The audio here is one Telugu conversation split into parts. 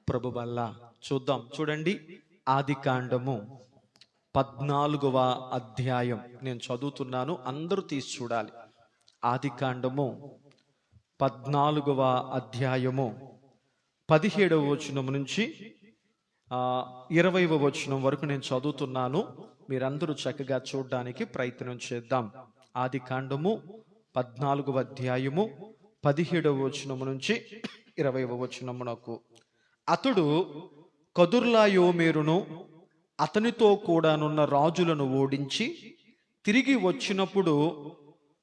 ప్రభు వల్ల. చూద్దాం, చూడండి. ఆది కాండము 14వ అధ్యాయం నేను చదువుతున్నాను, అందరూ తీసి చూడాలి. ఆది కాండము 14వ అధ్యాయము 17వ వచనం నుంచి 20వ వచనం వరకు నేను చదువుతున్నాను. మీరందరూ చక్కగా చూడడానికి ప్రయత్నం చేద్దాం. ఆది కాండము 14వ అధ్యాయము 17వ వచనం నుంచి 20వ వచనమునకు. అతడు కదుర్లాయోమేరును అతనితో కూడానున్న రాజులను ఓడించి తిరిగి వచ్చినప్పుడు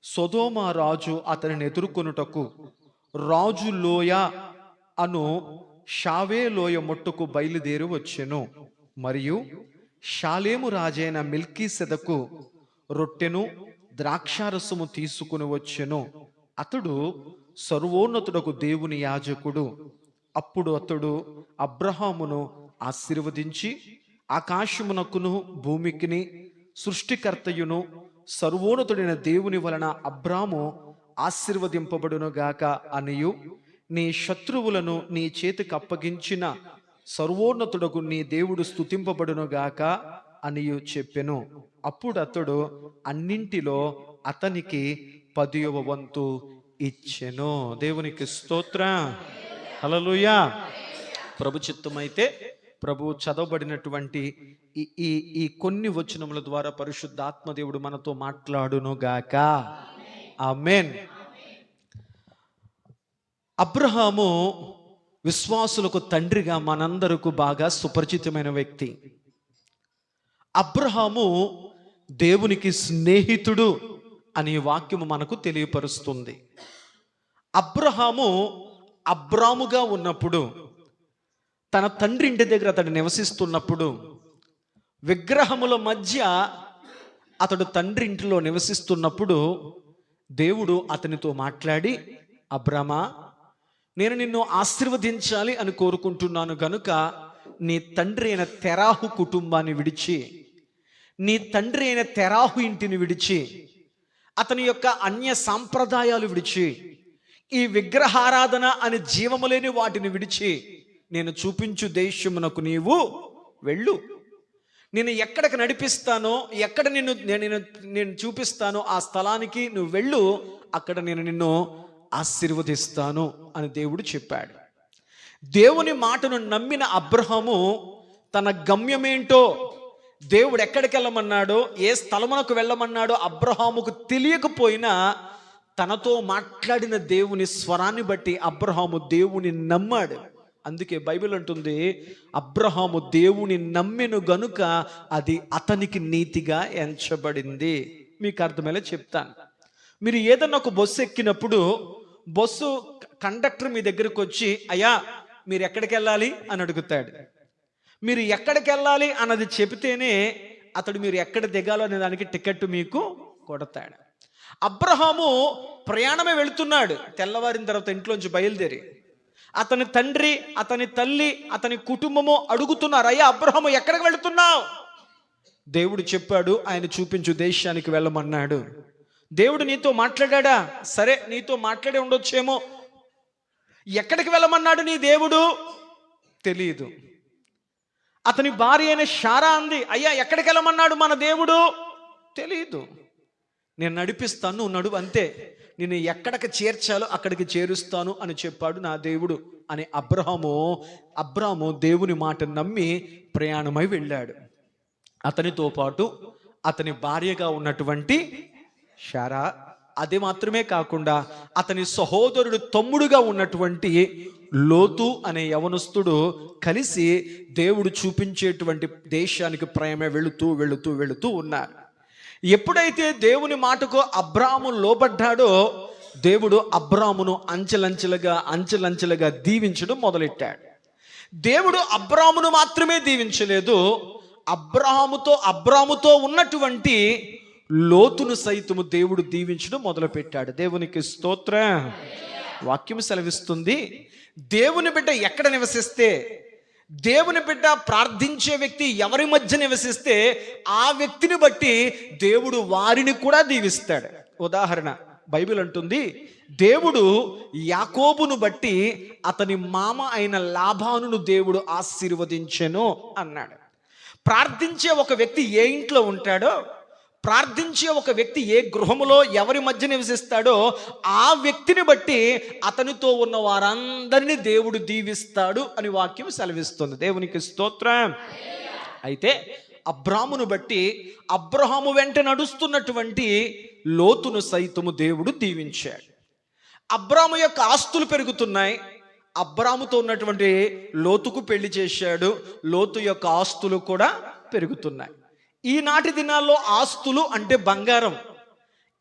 సొదొమ రాజు అతనిని ఎదుర్కొనుటకు రాజు లోయ అను షావే లోయ మొట్టుకు బయలుదేరి వచ్చెను. మరియు షాలేము రాజైన మిల్కీసెదకు రొట్టెను ద్రాక్షారసము తీసుకుని వచ్చెను. అతడు సర్వోన్నతుడకు దేవుని యాజకుడు. అప్పుడు అతడు అబ్రహామును ఆశీర్వదించి, ఆకాశమునకును భూమికిని సృష్టికర్తయును సర్వోన్నతుడైన దేవుని వలన అబ్రాము ఆశీర్వదింపబడును గాక అనియు, నీ శత్రువులను నీ చేతికి అప్పగించిన సర్వోన్నతుడకు నీ దేవుడు స్తుతింపబడును గాక అనియు చెప్పెను. అప్పుడు అతడు అన్నింటిలో అతనికి 10వ వంతు ఇచ్చెను. దేవునికి స్తోత్రం, హల్లెలూయా. ప్రభు చిత్తమైతే ప్రభు చదవబడినటువంటి ఈ కొన్ని వచనముల ద్వారా పరిశుద్ధాత్మ దేవుడు మనతో మాట్లాడును గాక. ఆమేన్. అబ్రహాము విశ్వాసులకు తండ్రిగా మనందరకు బాగా సుపరిచితమైన వ్యక్తి. అబ్రహాము దేవునికి స్నేహితుడు అనే వాక్యము మనకు తెలియపరుస్తుంది. అబ్రహాము అబ్రాముగా ఉన్నప్పుడు, తన తండ్రి ఇంటి దగ్గర అతడు నివసిస్తున్నప్పుడు, విగ్రహముల మధ్య అతడు తండ్రి ఇంటిలో నివసిస్తున్నప్పుడు దేవుడు అతనితో మాట్లాడి, అబ్రామా, నేను నిన్ను ఆశీర్వదించాలి అని కోరుకుంటున్నాను గనుక నీ తండ్రి అయిన తెరాహు కుటుంబాన్ని విడిచి, నీ తండ్రి అయిన తెరాహు ఇంటిని విడిచి, అతని యొక్క అన్య సాంప్రదాయాలు విడిచి, ఈ విగ్రహారాధన అని జీవము లేని వాటిని విడిచి, నేను చూపించు దేశమునకు నీవు వెళ్ళు. నేను ఎక్కడికి నడిపిస్తానో, ఎక్కడ నేను చూపిస్తానో ఆ స్థలానికి నువ్వు వెళ్ళు, అక్కడ నేను నిన్ను ఆశీర్వదిస్తాను అని దేవుడు చెప్పాడు. దేవుని మాటను నమ్మిన అబ్రహాము తన గమ్యమేంటో, దేవుడు ఎక్కడికి వెళ్ళమన్నాడో, ఏ స్థలమునకు వెళ్ళమన్నాడో అబ్రహాముకు తెలియకపోయినా తనతో మాట్లాడిన దేవుని స్వరాన్ని బట్టి అబ్రహాము దేవుని నమ్మాడు. అందుకే బైబిల్ అంటుంది, అబ్రహాము దేవుని నమ్మెను గనుక అది అతనికి నీతిగా ఎంచబడింది. మీకు అర్థమయ్యేలా చెప్తాను. మీరు ఏదన్నా ఒక బస్సు ఎక్కినప్పుడు బస్సు కండక్టర్ మీ దగ్గరకు వచ్చి, అయ్యా మీరు ఎక్కడికి వెళ్ళాలి అని అడుగుతాడు. మీరు ఎక్కడికి వెళ్ళాలి అన్నది చెబితేనే అతడు మీరు ఎక్కడ దిగాలో అనే దానికి టికెట్ మీకు కొడతాడు. అబ్రహాము ప్రయాణమే వెళుతున్నాడు. తెల్లవారిన తర్వాత ఇంట్లోంచి బయలుదేరి అతని తండ్రి, అతని తల్లి, అతని కుటుంబము అడుగుతున్నారు, అయ్యా అబ్రహాము ఎక్కడికి వెళుతున్నావు? దేవుడు చెప్పాడు, ఆయన చూపించు దేశానికి వెళ్ళమన్నాడు. దేవుడు నీతో మాట్లాడా? సరే, నీతో మాట్లాడి ఉండొచ్చేమో. ఎక్కడికి వెళ్ళమన్నాడు నీ దేవుడు? తెలియదు. అతని భార్య అయిన శారా అంది, అయ్యా ఎక్కడికి వెళ్ళమన్నాడు మన దేవుడు? తెలియదు. నేను నడిపిస్తాను, నువ్వు నడువు, అంతే. నేను ఎక్కడికి చేర్చాలో అక్కడికి చేరుస్తాను అని చెప్పాడు నా దేవుడు అని అబ్రాము దేవుని మాట నమ్మి ప్రయాణమై వెళ్ళాడు. అతనితో పాటు అతని భార్యగా ఉన్నటువంటి శారా, అది మాత్రమే కాకుండా అతని సహోదరుడు తమ్ముడుగా ఉన్నటువంటి లోతు అనే యవనస్తుడు కలిసి దేవుడు చూపించేటువంటి దేశానికి ప్రయాణమే వెళుతూ ఉన్నారు. ఎప్పుడైతే దేవుని మాటకు అబ్రాము లోబడ్డాడో దేవుడు అబ్రామును అంచెలంచెలుగా దీవించడం మొదలెట్టాడు. దేవుడు అబ్రామును మాత్రమే దీవించలేదు, అబ్రాముతో ఉన్నటువంటి లోతును సైతము దేవుడు దీవించడం మొదలుపెట్టాడు. దేవునికి స్తోత్రం. వాక్యం సెలవిస్తుంది, దేవుని బిడ్డ ఎక్కడ నివసిస్తే, దేవుని బిడ్డ ప్రార్థించే వ్యక్తి ఎవరి మధ్య నివసిస్తే ఆ వ్యక్తిని బట్టి దేవుడు వారిని కూడా దీవిస్తాడు. ఉదాహరణ, బైబిల్ అంటుంది, దేవుడు యాకోబును బట్టి అతని మామ అయిన లాబానును దేవుడు ఆశీర్వదించెను అన్నాడు. ప్రార్థించే ఒక వ్యక్తి ఏ ఇంట్లో ఉంటాడో, ప్రార్థించే ఒక వ్యక్తి ఏ గృహములో ఎవరి మధ్య నివసిస్తాడో ఆ వ్యక్తిని బట్టి అతనితో ఉన్న వారందరినీ దేవుడు దీవిస్తాడు అని వాక్యం సెలవిస్తుంది. దేవునికి స్తోత్రం. అయితే అబ్రామును బట్టి అబ్రహాము వెంట నడుస్తున్నటువంటి లోతును సైతము దేవుడు దీవించాడు. అబ్రాము యొక్క ఆస్తులు పెరుగుతున్నాయి. అబ్రాముతో ఉన్నటువంటి లోతుకు పెళ్లి చేశాడు. లోతు యొక్క ఆస్తులు కూడా పెరుగుతున్నాయి. ఈనాటి దినాల్లో ఆస్తులు అంటే బంగారం,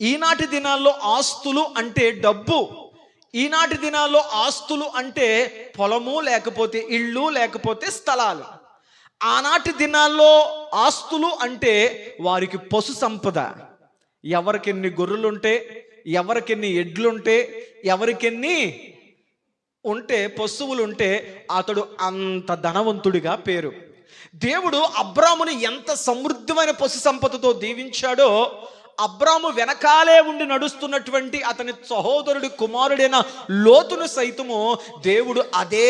ఈనాటి దినాల్లో ఆస్తులు అంటే డబ్బు, ఈనాటి దినాల్లో ఆస్తులు అంటే పొలము, లేకపోతే ఇళ్ళు, లేకపోతే స్థలాలు. ఆనాటి దినాల్లో ఆస్తులు అంటే వారికి పశు సంపద. ఎవరికెన్ని గొర్రెలుంటే, ఎవరికెన్ని ఎడ్లుంటే, ఎవరికెన్ని ఉంటే, పశువులుంటే అతడు అంత ధనవంతుడిగా పేరు. దేవుడు అబ్రాముని ఎంత సమృద్ధమైన పశు సంపదతో దీవించాడో, అబ్రాము వెనకాలే ఉండి నడుస్తున్నటువంటి అతని సహోదరుడి కుమారుడైన లోతును సైతము దేవుడు అదే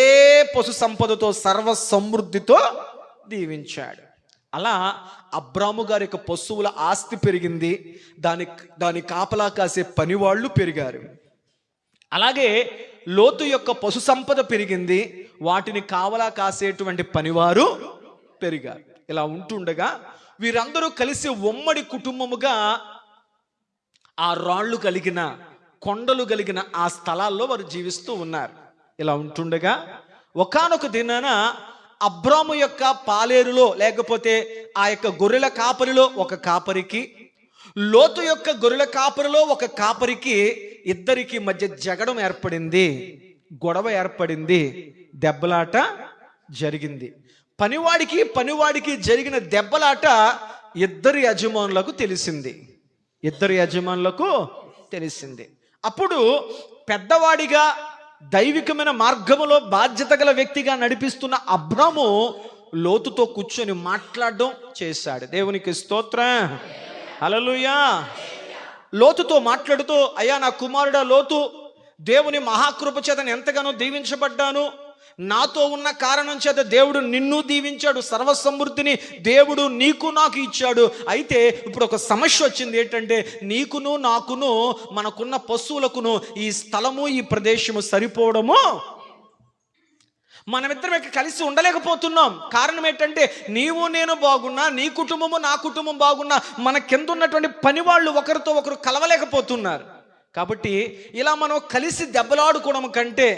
పశు సంపదతో సర్వ సమృద్ధితో దీవించాడు. అలా అబ్రాము గారి యొక్క పశువుల ఆస్తి పెరిగింది. దాని కాపలా కాసే పనివాళ్ళు పెరిగారు. అలాగే లోతు యొక్క పశు సంపద పెరిగింది, వాటిని కావలా కాసేటువంటి పనివారు పెరిగారు. ఇలా ఉంటుండగా వీరందరూ కలిసి ఉమ్మడి కుటుంబముగా ఆ రాళ్ళు కలిగిన, కొండలు కలిగిన ఆ స్థలాల్లో వారు జీవిస్తూ ఉన్నారు. ఇలా ఉంటుండగా ఒకానొక దినాన అబ్రాము యొక్క పాలేరులో, లేకపోతే ఆ యొక్క గొర్రెల కాపరిలో ఒక కాపరికి, లోతు యొక్క గొర్రెల కాపరిలో ఒక కాపరికి, ఇద్దరికి మధ్య జగడం ఏర్పడింది, గొడవ ఏర్పడింది, దెబ్బలాట జరిగింది. పనివాడికి జరిగిన దెబ్బలాట ఇద్దరు యజమానులకు తెలిసింది. అప్పుడు పెద్దవాడిగా దైవికమైన మార్గములో బాధ్యత గల వ్యక్తిగా నడిపిస్తున్న అబ్రాము లోతుతో కూర్చొని మాట్లాడడం చేశాడు. దేవునికి స్తోత్రం, హల్లెలూయా. లోతుతో మాట్లాడుతూ, అయ్యా నా కుమారుడా లోతు, దేవుని మహాకృప చేత ఎంతగానో దీవించబడ్డాను. నాతో ఉన్న కారణం చేత దేవుడు నిన్ను దీవించాడు. సర్వసమృద్ధిని దేవుడు నీకు నాకు ఇచ్చాడు. అయితే ఇప్పుడు ఒక సమస్య వచ్చింది. ఏంటంటే నీకును నాకును, మనకున్న పశువులకును ఈ స్థలము, ఈ ప్రదేశము సరిపోవడము, మనమిద్దరం కలిసి ఉండలేకపోతున్నాం. కారణం ఏంటంటే నీవు నేను బాగున్నా, నీ కుటుంబము నా కుటుంబం బాగున్నా, మన కింద ఉన్నటువంటి పని వాళ్ళు ఒకరితో ఒకరు కలవలేకపోతున్నారు. కాబట్టి ఇలా మనం కలిసి దెబ్బలాడుకోవడం కంటే,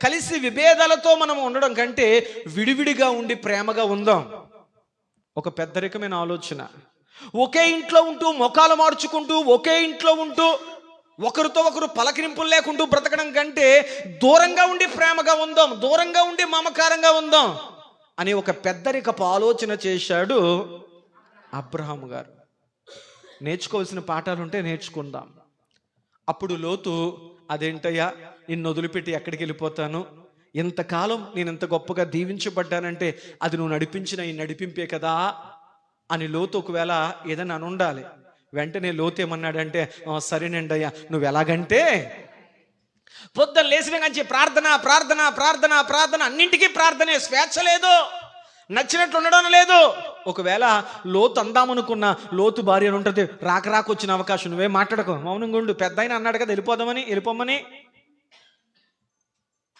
కలిసి విభేదాలతో మనం ఉండడం కంటే విడివిడిగా ఉండి ప్రేమగా ఉందాం. ఒక పెద్దరికమైన ఆలోచన. ఒకే ఇంట్లో ఉంటూ ముఖాలు మార్చుకుంటూ, ఒకే ఇంట్లో ఉంటూ ఒకరితో ఒకరు పలకరింపులు లేకుంటూ బ్రతకడం కంటే దూరంగా ఉండి ప్రేమగా ఉందాం, దూరంగా ఉండి మమకారంగా ఉందాం అని ఒక పెద్దరికపు ఆలోచన చేశాడు అబ్రహాము గారు. నేర్చుకోవాల్సిన పాఠాలు ఉంటే నేర్చుకుందాం. అప్పుడు లోతు, అదేంటయ్యా నిన్ను వదిలిపెట్టి ఎక్కడికి వెళ్ళిపోతాను? ఇంతకాలం నేను ఎంత గొప్పగా దీవించబడ్డానంటే అది నువ్వు నడిపించిన ఈ నడిపింపే కదా అని లోతు ఒకవేళ ఏదైనా అని ఉండాలి. వెంటనే లోతు ఏమన్నాడంటే, సరేనండి అయ్యా, నువ్వు ఎలాగంటే పొద్దున్న లేచిన కంచి ప్రార్థన ప్రార్థన ప్రార్థన ప్రార్థన, అన్నింటికీ ప్రార్థనే, స్వేచ్ఛ లేదు, నచ్చినట్లు ఉండడం లేదు. ఒకవేళ లోతు అందామనుకున్న లోతు భార్య అని ఉంటుంది, రాక వచ్చిన అవకాశం, నువ్వే మాట్లాడకు, మౌనంగా ఉండు, పెద్ద ఆయన అన్నాడు కదా వెళ్ళిపోమని.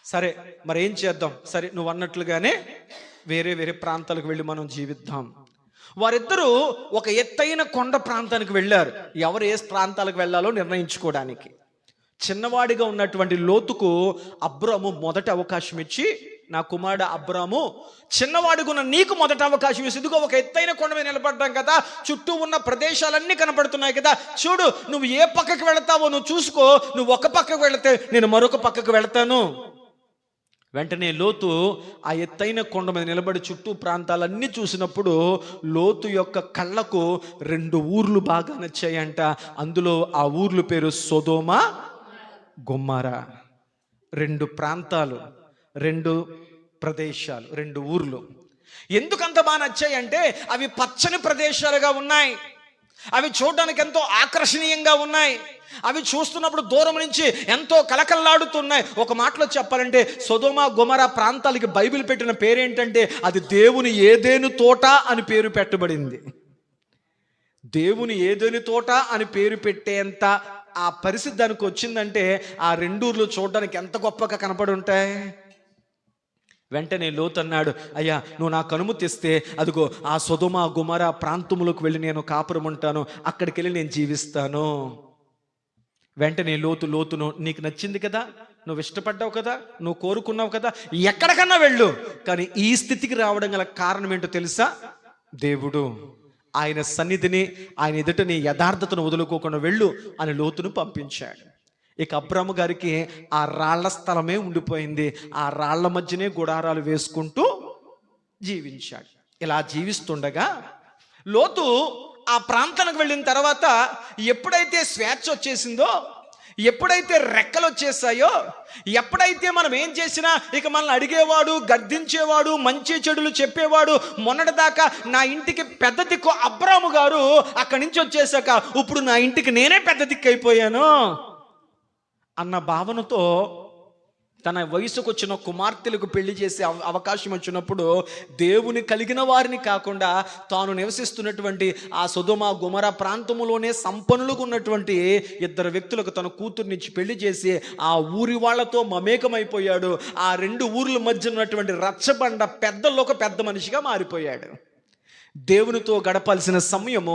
సరే మరి ఏం చేద్దాం, సరే నువ్వు అన్నట్లుగానే వేరే ప్రాంతాలకు వెళ్ళి మనం జీవిద్దాం. వారిద్దరూ ఒక ఎత్తైన కొండ ప్రాంతానికి వెళ్ళారు, ఎవరు ఏ ప్రాంతాలకు వెళ్ళాలో నిర్ణయించుకోవడానికి. చిన్నవాడిగా ఉన్నటువంటి లోతుకు అబ్రాము మొదటి అవకాశం ఇచ్చి, నా కుమారుడు అబ్రాము, చిన్నవాడిగా ఉన్న నీకు మొదటి అవకాశం ఇచ్చి, ఇదిగో ఒక ఎత్తైన కొండ మీద నిలబడ్డాం కదా, చుట్టూ ఉన్న ప్రదేశాలన్నీ కనపడుతున్నాయి కదా, చూడు నువ్వు ఏ పక్కకు వెళతావో నువ్వు చూసుకో, నువ్వు ఒక పక్కకు వెళితే నేను మరొక పక్కకు వెళతాను. వెంటనే లోతు ఆ ఎత్తైన కొండ మీద నిలబడి చుట్టూ ప్రాంతాలన్నీ చూసినప్పుడు లోతు యొక్క కళ్ళకు 2 ఊర్లు బాగా నచ్చాయంట. అందులో ఆ ఊర్లు పేరు సొదొమ, గొమొర్రా. 2 ప్రాంతాలు, 2 ప్రదేశాలు, 2 ఊర్లు. ఎందుకంత బాగా నచ్చాయంటే అవి పచ్చని ప్రదేశాలుగా ఉన్నాయి. అవి చూడడానికి ఎంతో ఆకర్షణీయంగా ఉన్నాయి. అవి చూస్తున్నప్పుడు దూరం నుంచి ఎంతో కలకల్లాడుతున్నాయి. ఒక మాటలో చెప్పాలంటే సొదొమ గొమొర ప్రాంతాలకి బైబిల్ పెట్టిన పేరేంటంటే అది దేవుని ఏదెను తోట అని పేరు పెట్టబడింది. దేవుని ఏదెను తోట అని పేరు పెట్టేంత ఆ పరిస్థితి దానికి వచ్చిందంటే ఆ రెండూర్లు చూడడానికి ఎంత గొప్పగా కనపడి ఉంటాయి. వెంటనే లోతు అన్నాడు, అయ్యా నువ్వు నాకు అనుమతి ఇస్తే అదిగో ఆ సొదొమ గొమొర ప్రాంతములకు వెళ్ళి నేను కాపురం ఉంటాను, అక్కడికి వెళ్ళి నేను జీవిస్తాను. వెంటనే లోతును, నీకు నచ్చింది కదా, నువ్వు ఇష్టపడ్డావు కదా, నువ్వు కోరుకున్నావు కదా, ఎక్కడికన్నా వెళ్ళు, కానీ ఈ స్థితికి రావడం గల కారణం ఏంటో తెలుసా? దేవుడు ఆయన సన్నిధిని, ఆయన ఎదుట నీ యథార్థతను వదులుకోకుండా వెళ్ళు అని లోతును పంపించాడు. ఇక అబ్రాము గారికి ఆ రాళ్ల స్థలమే ఉండిపోయింది. ఆ రాళ్ల మధ్యనే గుడారాలు వేసుకుంటూ జీవించాడు. ఇలా జీవిస్తుండగా లోతు ఆ ప్రాంతానికి వెళ్ళిన తర్వాత ఎప్పుడైతే స్వేచ్ఛ వచ్చేసిందో, ఎప్పుడైతే రెక్కలు వచ్చేసాయో, ఎప్పుడైతే మనం ఏం చేసినా ఇక మనల్ని అడిగేవాడు, గద్దించేవాడు, మంచి చెడులు చెప్పేవాడు, మొన్నటిదాకా నా ఇంటికి పెద్ద దిక్కు అబ్రాము గారు అక్కడి నుంచి వచ్చేసాక ఇప్పుడు నా ఇంటికి నేనే పెద్ద దిక్కు అయిపోయాను అన్న భావనతో తన వయసుకు వచ్చిన కుమార్తెలకు పెళ్లి చేసే అవకాశం వచ్చినప్పుడు దేవుని కలిగిన వారిని కాకుండా తాను నివసిస్తున్నటువంటి ఆ సొదొమ గొమొర ప్రాంతములోనే సంపన్నులుగా ఉన్నటువంటి ఇద్దరు వ్యక్తులకు తన కూతుర్నిచ్చి పెళ్లి చేసి ఆ ఊరి వాళ్ళతో మమేకమైపోయాడు. ఆ రెండు ఊర్ల మధ్య ఉన్నటువంటి రచ్చబండ పెద్దల్లో ఒక పెద్ద మనిషిగా మారిపోయాడు. దేవునితో గడపాల్సిన సమయము,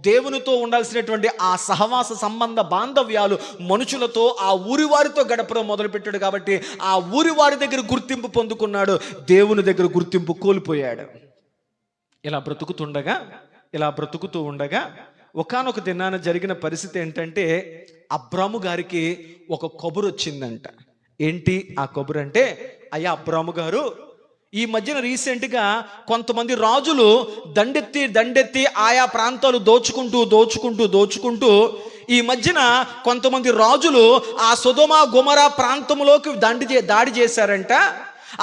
దేవునితో ఉండాల్సినటువంటి ఆ సహవాస సంబంధ బాంధవ్యాలు మనుషులతో ఆ ఊరి వారితో గడపడం మొదలుపెట్టాడు. కాబట్టి ఆ ఊరి వారి దగ్గర గుర్తింపు పొందుకున్నాడు, దేవుని దగ్గర గుర్తింపు కోల్పోయాడు. ఇలా బ్రతుకుతూ ఉండగా ఒకానొక దినాన జరిగిన పరిస్థితి ఏంటంటే అబ్రాము గారికి ఒక కబురు వచ్చిందంట. ఏంటి ఆ కబురు అంటే, అయ్యా అబ్రాము గారు, ఈ మధ్యన రీసెంట్గా కొంతమంది రాజులు దండెత్తి ఆయా ప్రాంతాలు దోచుకుంటూ ఈ మధ్యన కొంతమంది రాజులు ఆ సొదొమ గొమొర ప్రాంతంలోకి దాడి చేశారంట.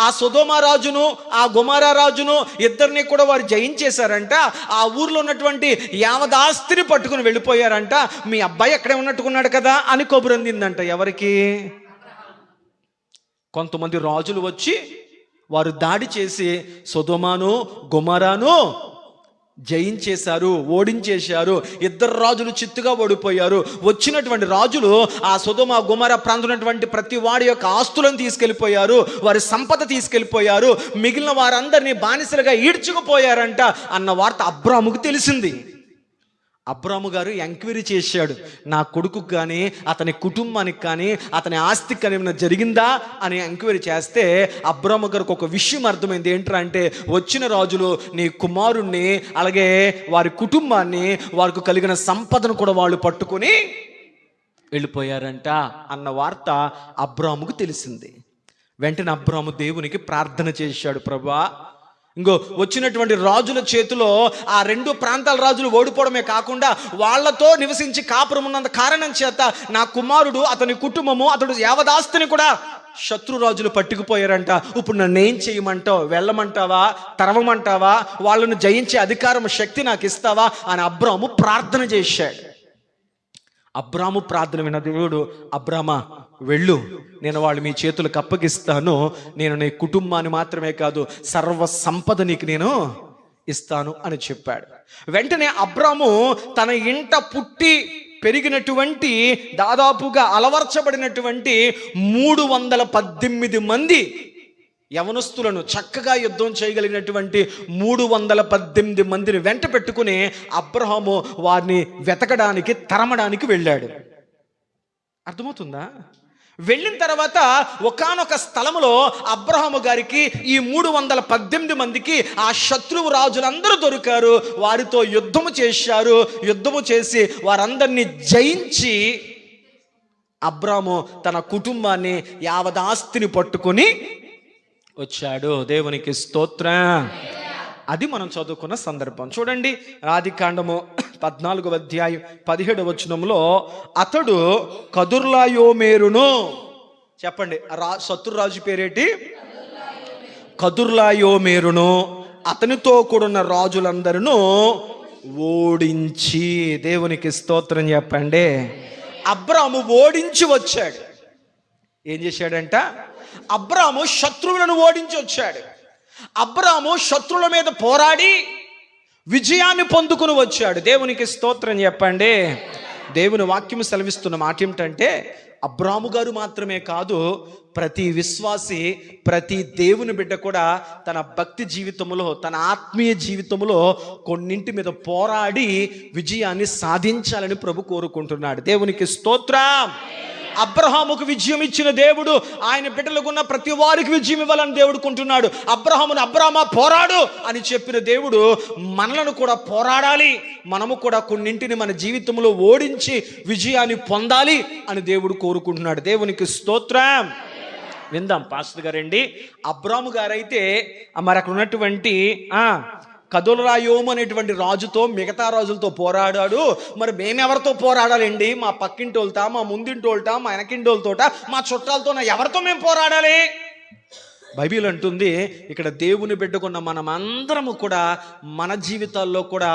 ఆ సొదొమ రాజును ఆ గొమొర రాజును ఇద్దరిని కూడా వారు జయించేశారంట. ఆ ఊర్లో ఉన్నటువంటి యావదాస్తిని పట్టుకుని వెళ్ళిపోయారంట. మీ అబ్బాయి ఎక్కడే ఉన్నట్టుకున్నాడు కదా అని కబురు అందిందంట. ఎవరికి? కొంతమంది రాజులు వచ్చి వారు దాడి చేసి సొదొమను గొమొరను జయించేశారు, ఓడించేశారు. ఇద్దరు రాజులు చిత్తుగా ఓడిపోయారు. వచ్చినటువంటి రాజులు ఆ సొదొమ గొమొర ప్రాంతం ప్రతి వాడి యొక్క ఆస్తులను తీసుకెళ్ళిపోయారు, వారి సంపద తీసుకెళ్ళిపోయారు, మిగిలిన వారందరినీ బానిసలుగా ఈడ్చుకుపోయారంట అన్న వార్త అబ్రాముకు తెలిసింది. అబ్రాము గారు ఎంక్వైరీ చేశాడు, నా కొడుకు కానీ అతని కుటుంబానికి కానీ అతని ఆస్తికి కానీ ఏమైనా జరిగిందా అని ఎంక్వైరీ చేస్తే అబ్రాము గారికి ఒక విషయం అర్థమైంది. ఏంటంటే వచ్చిన రాజులు నీ కుమారుణ్ణి అలాగే వారి కుటుంబాన్ని, వారికి కలిగిన సంపదను కూడా వాళ్ళు పట్టుకొని వెళ్ళిపోయారంట అన్న వార్త అబ్రాముకు తెలిసింది. వెంటనే అబ్రాము దేవునికి ప్రార్థన చేశాడు, ప్రభువా ఇంకో వచ్చినటువంటి రాజుల చేతిలో ఆ రెండు ప్రాంతాల రాజులు ఓడిపోవడమే కాకుండా వాళ్ళతో నివసించి కాపురం ఉన్నంత కారణం చేత నా కుమారుడు, అతని కుటుంబము, అతడు యావదాస్తిని కూడా శత్రు రాజులు పట్టుకుపోయారంట. ఇప్పుడు నన్ను ఏం చేయమంటావు? వెళ్ళమంటావా? తరవమంటావా? వాళ్ళను జయించే అధికారం, శక్తి నాకు ఇస్తావా అని అబ్రాము ప్రార్థన చేశాడు. అబ్రాము ప్రార్థన విన్న దేవుడు, అబ్రామా వెళ్ళు, నేను వాళ్ళు మీ చేతులకు అప్పగిస్తాను, నేను నీ కుటుంబాన్ని మాత్రమే కాదు సర్వ సంపద నీకు నేను ఇస్తాను అని చెప్పాడు. వెంటనే అబ్రాము తన ఇంట పుట్టి పెరిగినటువంటి దాదాపుగా అలవర్చబడినటువంటి 318 మంది యవనస్తులను, చక్కగా యుద్ధం చేయగలిగినటువంటి 318 మందిని వెంట పెట్టుకుని అబ్రహాము వారిని వెతకడానికి, తరమడానికి వెళ్ళాడు. అర్థమవుతుందా? వెళ్ళిన తర్వాత ఒకానొక స్థలములో అబ్రహాము గారికి ఈ 318 మందికి ఆ శత్రువు రాజులందరూ దొరికారు. వారితో యుద్ధము చేశారు. యుద్ధము చేసి వారందరినీ జయించి అబ్రాము తన కుటుంబాన్ని యావదాస్తిని పట్టుకొని వచ్చాడు. దేవునికి స్తోత్రం. అది మనం చదువుకున్న సందర్భం. చూడండి, ఆదికాండము 14వ అధ్యాయం 17వ వచనంలో అతడు కదుర్లాయోమేరును, చెప్పండి శత్రురాజు పేరేటి? కదుర్లాయోమేరును, అతనితో కూడున్న రాజులందరూ ఓడించి. దేవునికి స్తోత్రం చెప్పండి. అబ్రాము ఓడించి వచ్చాడు. ఏం చేశాడంట? అబ్రాము శత్రువులను ఓడించి వచ్చాడు. అబ్రాము శత్రువుల మీద పోరాడి విజయాన్ని పొందుకుని వచ్చాడు. దేవునికి స్తోత్రం చెప్పండి. దేవుని వాక్యం సెలవిస్తున్న మాట ఏమిటంటే, అబ్రాము గారు మాత్రమే కాదు, ప్రతి విశ్వాసి, ప్రతి దేవుని బిడ్డ కూడా తన భక్తి జీవితంలో, తన ఆత్మీయ జీవితంలో కొన్నింటి మీద పోరాడి విజయాన్ని సాధించాలని ప్రభు కోరుకుంటున్నాడు. దేవునికి స్తోత్రం. అబ్రహాముకు విజయం ఇచ్చిన దేవుడు ఆయన బిడ్డలకున్న ప్రతి వారికి విజయం ఇవ్వాలని దేవుడు కొంటున్నాడు. అబ్రహామును అబ్రామా పోరాడు అని చెప్పిన దేవుడు మనలను కూడా పోరాడాలి, మనము కూడా కొన్నింటిని మన జీవితంలో ఓడించి విజయాన్ని పొందాలి అని దేవుడు కోరుకుంటున్నాడు. దేవునికి స్తోత్రం. విందాం పాస్టర్ గారండి. అబ్రాము గారైతే మరి అక్కడ ఉన్నటువంటి కదులరాయోము అనేటువంటి రాజుతో, మిగతా రాజులతో పోరాడాడు. మరి మేమెవరితో పోరాడాలండి? మా పక్కింటోళ్ళతో, మా ముందింటోళ్ళతో, మా వెనకింటోళ్ళతోట, మా చుట్టాలతో, ఎవరితో మేము పోరాడాలి? బైబిల్ అంటుంది, ఇక్కడ దేవుని బిడ్డకున్న మనమందరము కూడా మన జీవితాల్లో కూడా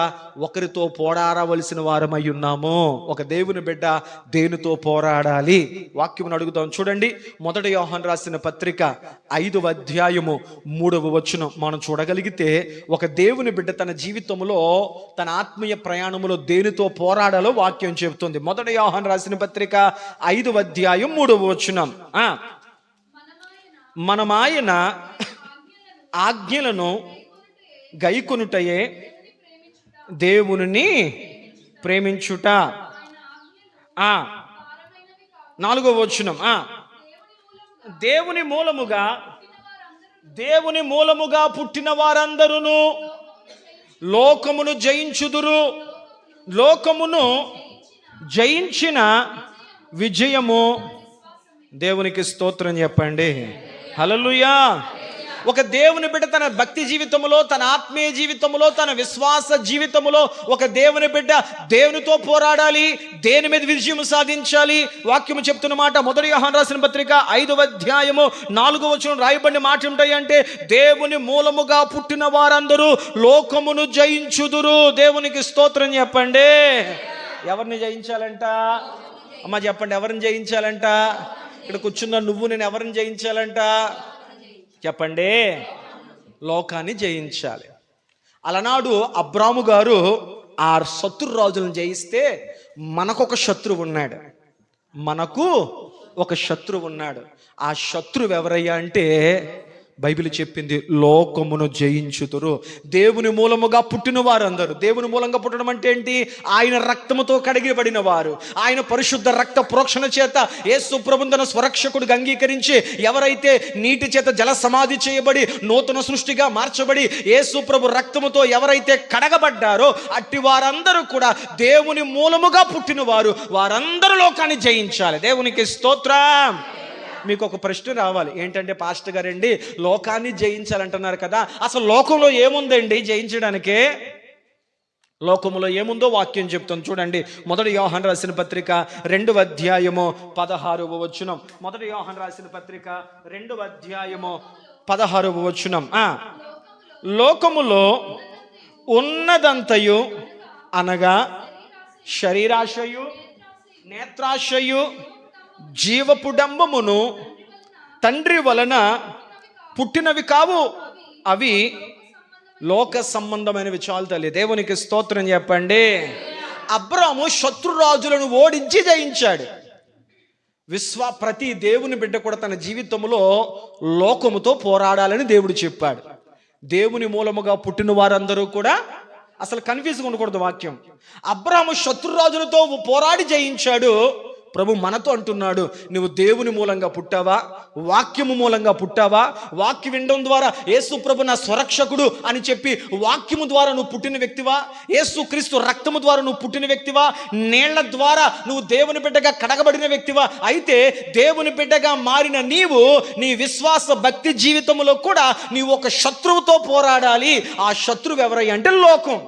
ఒకరితో పోరాడవలసిన వారమై ఉన్నాము. ఒక దేవుని బిడ్డ దేనితో పోరాడాలి? వాక్యమును అడుగుతాం. చూడండి, 1 యోహాను రాసిన పత్రిక 5వ అధ్యాయము 3వ వచనం మనం చూడగలిగితే, ఒక దేవుని బిడ్డ తన జీవితంలో, తన ఆత్మీయ ప్రయాణంలో దేనితో పోరాడాలో వాక్యం చెబుతుంది. 1 యోహాను రాసిన పత్రిక 5వ అధ్యాయం 3వ వచనం, మనమాయన ఆజ్ఞలను గైకొనుటయే దేవుని ప్రేమించుట. 4వ వచనం, దేవుని మూలముగా పుట్టిన వారందరూ లోకమును జయించుదురు, లోకమును జయించిన విజయము. దేవునికి స్తోత్రం చెప్పండి. హల్లెలూయా. ఒక దేవుని బిడ్డ తన భక్తి జీవితంలో, తన ఆత్మీయ జీవితంలో, తన విశ్వాస జీవితంలో ఒక దేవుని బిడ్డ దేవునితో పోరాడాలి, దేని మీద విజయం సాధించాలి. వాక్యము చెప్తున్న మాట 1 యోహాను రాసిన పత్రిక 5వ అధ్యాయము 4వ వచనం రాయబడిన మాట ఉంటాయంటే, దేవుని మూలముగా పుట్టిన వారందరూ లోకమును జయించుదురు. దేవునికి స్తోత్రం చెప్పండి. ఎవరిని జయించాలంట? అమ్మ చెప్పండి, ఎవరిని జయించాలంట? ఇక్కడ కూర్చున్న నువ్వు నేను ఎవరిని జయించాలంట? చెప్పండి. లోకాన్ని జయించాలి. అలనాడు అబ్రాము గారు ఆ శత్రు రాజులను జయిస్తే మనకొక శత్రువు ఉన్నాడు. మనకు ఒక శత్రువు ఉన్నాడు. ఆ శత్రువు ఎవరయ్యా అంటే, బైబిల్ చెప్పింది, లోకమును జయించుతురు. దేవుని మూలముగా పుట్టిన వారందరూ. దేవుని మూలంగా పుట్టడం అంటే ఏంటి? ఆయన రక్తముతో కడిగిబడిన వారు, ఆయన పరిశుద్ధ రక్త ప్రోక్షణ చేత యేసు ప్రభువును తన స్వరక్షకుడిగా అంగీకరించి, ఎవరైతే నీటి చేత జల సమాధి చేయబడి నూతన సృష్టిగా మార్చబడి యేసు ప్రభు రక్తముతో ఎవరైతే కడగబడ్డారో అట్టి వారందరూ కూడా దేవుని మూలముగా పుట్టిన వారు. వారందరూ లోకాన్ని జయించాలి. దేవునికి స్తోత్రం. మీకు ఒక ప్రశ్న రావాలి, ఏంటంటే, పాస్టర్ గారండి లోకాన్ని జయించాలంటున్నారు కదా, అసలు లోకంలో ఏముందండి జయించడానికి? లోకములో ఏముందో వాక్యం చెప్తాం. చూడండి, 1 యోహాను రాసిన పత్రిక 2వ అధ్యాయము 16వ వచనం. 1 యోహాను రాసిన పత్రిక 2వ అధ్యాయము 16వ వచనం, లోకములో ఉన్నదంతయు అనగా శరీరాశయు, నేత్రాశయు, జీవపు డంబమును తండ్రి వలన పుట్టినవి కావు, అవి లోక సంబంధమైన విషయాలు. తల్లి దేవునికి స్తోత్రం చెప్పండి. అబ్రాము శత్రురాజులను ఓడించి జయించాడు. ప్రతి దేవుని బిడ్డ కూడా తన జీవితంలో లోకముతో పోరాడాలని దేవుడు చెప్పాడు. దేవుని మూలముగా పుట్టిన వారందరూ కూడా, అసలు కన్ఫ్యూజ్గా ఉండకూడదు వాక్యం. అబ్రాము శత్రురాజులతో పోరాడి జయించాడు. ప్రభు మనతో అంటున్నాడు, నువ్వు దేవుని మూలంగా పుట్టావా? వాక్యము మూలంగా పుట్టావా? వాక్యం వినడం ద్వారా యేసు ప్రభు నా స్వరక్షకుడు అని చెప్పి వాక్యము ద్వారా నువ్వు పుట్టిన వ్యక్తివా? యేసు క్రీస్తు రక్తము ద్వారా నువ్వు పుట్టిన వ్యక్తివా? నీళ్ల ద్వారా నువ్వు దేవుని బిడ్డగా కడగబడిన వ్యక్తివా? అయితే దేవుని బిడ్డగా మారిన నీవు నీ విశ్వాస భక్తి జీవితంలో కూడా నీవు ఒక శత్రువుతో పోరాడాలి. ఆ శత్రువు ఎవరయ్యా అంటే లోకం.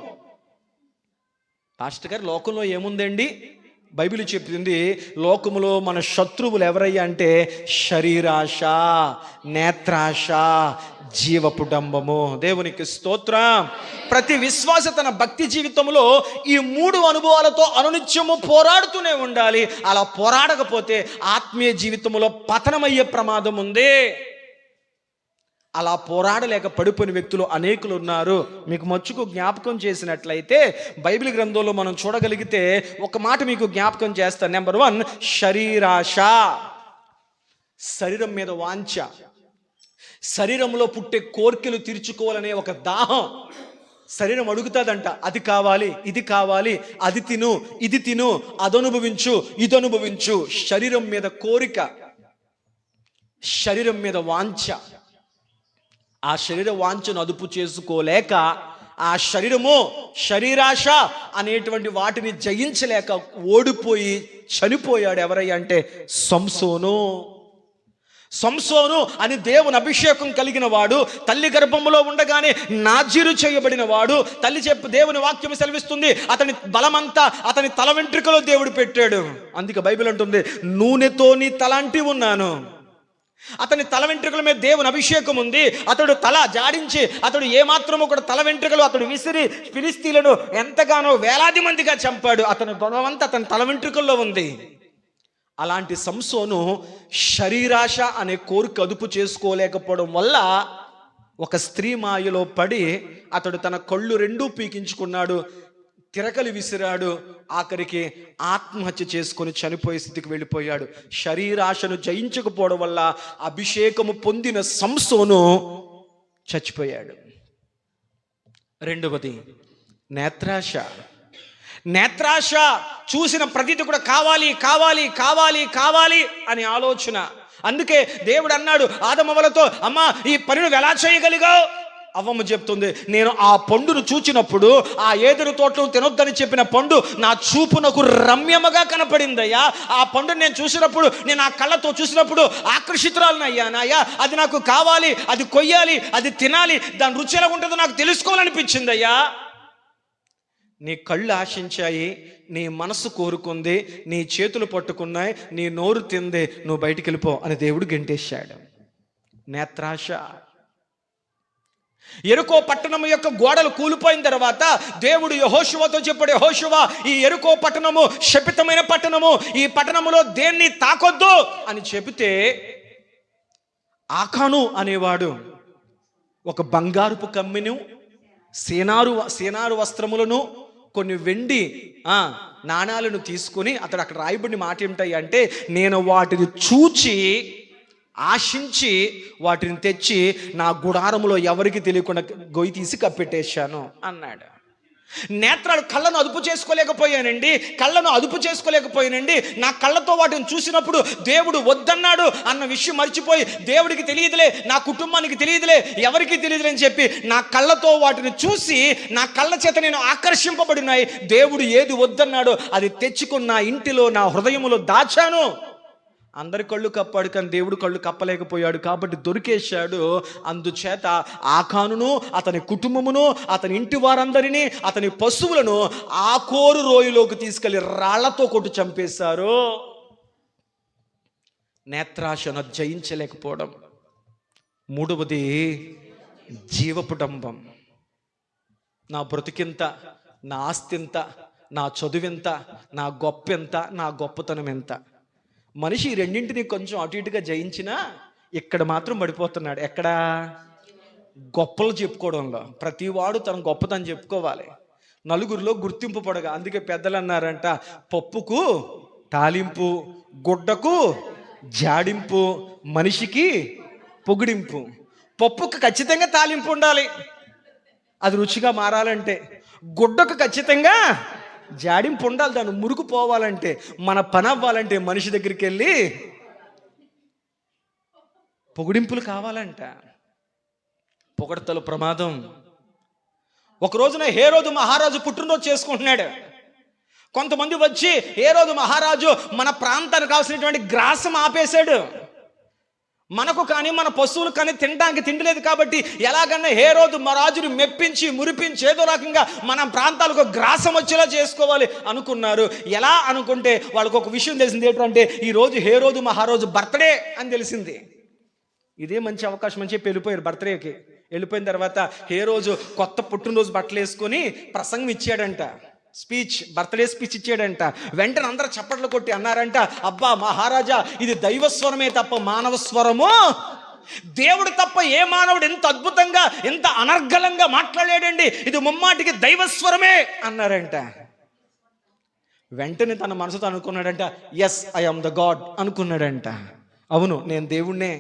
పాస్టర్ గారు, లోకంలో ఏముందండి? బైబిల్ చెప్పింది, లోకములో మన శత్రువులు ఎవరయ్యా అంటే శరీరాశ, నేత్రాశ, జీవపు డంబము. దేవునికి స్తోత్రం. ప్రతి విశ్వాస తన భక్తి జీవితంలో ఈ 3 అనుభవాలతో అనునిత్యము పోరాడుతూనే ఉండాలి. అలా పోరాడకపోతే ఆత్మీయ జీవితంలో పతనమయ్యే ప్రమాదం ఉంది. అలా పోరాడలేక పడిపోయిన వ్యక్తులు అనేకులు ఉన్నారు. మీకు మచ్చుకు జ్ఞాపకం చేసినట్లయితే బైబిల్ గ్రంథంలో మనం చూడగలిగితే ఒక మాట మీకు జ్ఞాపకం చేస్తాను. నెంబర్ 1, శరీరాశ, శరీరం మీద వాంఛ, శరీరంలో పుట్టే కోర్కెలు తీర్చుకోవాలనే ఒక దాహం. శరీరం అడుగుతుందంట, అది కావాలి, ఇది కావాలి, అది తిను, ఇది తిను, అది అనుభవించు, ఇది అనుభవించు. శరీరం మీద కోరిక, శరీరం మీద వాంఛ. ఆ శరీర వాంఛను అదుపు చేసుకోలేక ఆ శరీరాశ అనేటువంటి వాటిని జయించలేక ఓడిపోయి చనిపోయాడు. ఎవరయ్యా అంటే సంసోను అని దేవుని అభిషేకం కలిగిన వాడు, తల్లి గర్భంలో ఉండగానే నాజీరు చేయబడిన వాడు. దేవుని వాక్యం సెలవిస్తుంది, అతని బలమంతా అతని తల వెంట్రుకలో దేవుడు పెట్టాడు. అందుకే బైబిల్ అంటుంది, నూనెతో నీ తలంటి ఉన్నాను. అతని తల వెంట్రుకల మీద దేవుని అభిషేకం ఉంది. అతడు తల జాడించి, అతడు ఏమాత్రమో కూడా తల వెంట్రుకలు అతడు విసిరి ఫిలిస్తీయులను ఎంతగానో వేలాది మందిగా చంపాడు. అతని బలమంతా అతని తల వెంట్రుకల్లో ఉంది. అలాంటి సంసోను శరీరాశ అనే కోరిక అదుపు చేసుకోలేకపోవడం వల్ల ఒక స్త్రీ మాయలో పడి అతడు తన కళ్ళు 2 పీకించుకున్నాడు, తిరకలు విసిరాడు, ఆఖరికి ఆత్మహత్య చేసుకొని చనిపోయే స్థితికి వెళ్ళిపోయాడు. శరీరాశను జయించకపోవడం వల్ల అభిషేకము పొందిన సంసోను చచ్చిపోయాడు. 2వది నేత్రాశ. చూసిన ప్రతిది కూడా కావాలి కావాలి కావాలి కావాలి అని ఆలోచన. అందుకే దేవుడు అన్నాడు ఆదమవ్వలతో, అమ్మా ఈ పని నువ్వు ఎలా చేయగలిగావు? అవ్వమ్మ చెప్తుంది, నేను ఆ పండును చూచినప్పుడు, ఆ ఏదెను తోటలో తినొద్దని చెప్పిన పండు నా చూపునకు రమ్యముగా కనపడిందయ్యా. ఆ పండును నేను చూసినప్పుడు, నేను ఆ కళ్ళతో చూసినప్పుడు ఆకర్షితురాలనయ్యానయ్యా. అది నాకు కావాలి, అది కొయ్యాలి, అది తినాలి, దాని రుచి ఎలా ఉంటుందో నాకు తెలుసుకోవాలనిపించిందయ్యా. నీ కళ్ళు ఆశించాయి, నీ మనసు కోరుకుంది, నీ చేతులు పట్టుకున్నాయి, నీ నోరు తింది, నువ్వు బయటికి వెళ్ళిపో అని దేవుడు గెంటేశాడు. నేత్రాశ. యెరికో పట్టణం యొక్క గోడలు కూలిపోయిన తర్వాత దేవుడు యెహోషువతో చెప్పాడు, యెహోషువా, ఈ యెరికో పట్టణము శపితమైన పట్టణము, ఈ పట్టణములో దేన్ని తాకొద్దు అని చెబితే, ఆకాను అనేవాడు ఒక బంగారుపు కమ్మిను, సేనారు వస్త్రములను, కొన్ని వెండి నాణాలను తీసుకుని, అతడు అక్కడ రాయబడిన మాట ఏమిటాయి అంటే, నేను వాటిని చూచి ఆశించి వాటిని తెచ్చి నా గుడారములో ఎవరికి తెలియకుండా గొయ్యి తీసి కప్పెట్టేశాను అన్నాడు. నేత్రాలు, కళ్ళను అదుపు చేసుకోలేకపోయానండి. నా కళ్ళతో వాటిని చూసినప్పుడు దేవుడు వద్దన్నాడు అన్న విషయం మర్చిపోయి, దేవుడికి తెలియదులే, నా కుటుంబానికి తెలియదులే, ఎవరికి తెలియదులే అని చెప్పి నా కళ్ళతో వాటిని చూసి నా కళ్ళ చేత నేను ఆకర్షింపబడినాయి. దేవుడు ఏది వద్దన్నాడో అది తెచ్చుకుని నా ఇంటిలో, నా హృదయములో దాచాను. అందరి కళ్ళు కప్పాడు, కానీ దేవుడు కళ్ళు కప్పలేకపోయాడు, కాబట్టి దొరికేశాడు. అందుచేత ఆకానును, అతని కుటుంబమును, అతని ఇంటి వారందరినీ, అతని పశువులను ఆకోరు రోయిలోకి తీసుకెళ్లి రాళ్లతో కొట్టి చంపేశారు. నేత్రాశను జయించలేకపోవడం. 3వది జీవపుడంబం. నా బ్రతికింత, నా ఆస్తింత, నా చదువెంత, నా గొప్పెంత, నా గొప్పతనం ఎంత. మనిషి రెండింటిని కొంచెం అటు ఇటుగా జయించినా ఇక్కడ మాత్రం పడిపోతున్నాడు. ఎక్కడ? గొప్పలు చెప్పుకోవడంలో. ప్రతివాడు తన గొప్పతనం చెప్పుకోవాలి, నలుగురిలో గుర్తింపు పడగా. అందుకే పెద్దలు అన్నారంట, పప్పుకు తాలింపు, గుడ్డకు జాడింపు, మనిషికి పొగిడింపు. పప్పుకు ఖచ్చితంగా తాలింపు ఉండాలి, అది రుచిగా మారాలంటే. గుడ్డకు ఖచ్చితంగా జాడింపు ఉండాలి, దాన్ని మురుగు పోవాలంటే. మన పని అవ్వాలంటే మనిషి దగ్గరికి వెళ్ళి పొగిడింపులు కావాలంట. పొగడతలు ప్రమాదం. ఒక రోజున హేరోదు మహారాజు పుట్టినరోజు చేసుకుంటున్నాడు. కొంతమంది వచ్చి, హేరోదు మహారాజు మన ప్రాంతానికి కావాల్సినటువంటి గ్రాసం ఆపేశాడు, మనకు కానీ మన పశువులు కానీ తినడానికి తిండి లేదు కాబట్టి ఎలాగన్నా హేరోదు మా రాజుని మెప్పించి మురిపించి ఏదో రకంగా మన ప్రాంతాలకు గ్రాసం వచ్చేలా చేసుకోవాలి అనుకున్నారు. ఎలా అనుకుంటే వాళ్ళకు ఒక విషయం తెలిసింది ఏంటంటే ఈరోజు హేరోదు మహారాజు బర్త్డే అని తెలిసింది. ఇదే మంచి అవకాశం అని చెప్పి వెళ్ళిపోయారు బర్త్డేకి. వెళ్ళిపోయిన తర్వాత హేరోజు కొత్త పుట్టినరోజు బట్టలు వేసుకొని ప్రసంగం ఇచ్చాడంట, బర్త్డే స్పీచ్ ఇచ్చాడంట. వెంటనే అందరూ చప్పట్లు కొట్టి అన్నారంట, అబ్బా మహారాజా, ఇది దైవస్వరమే తప్ప మానవ స్వరము, దేవుడు తప్ప ఏ మానవుడు ఎంత అద్భుతంగా ఎంత అనర్గళంగా మాట్లాడాడండి, ఇది ముమ్మాటికి దైవస్వరమే అన్నారంట. వెంటనే తన మనసుతో అనుకున్నాడంట, yes I am the god అనుకున్నాడంట. అవును నేను దేవుణ్ణే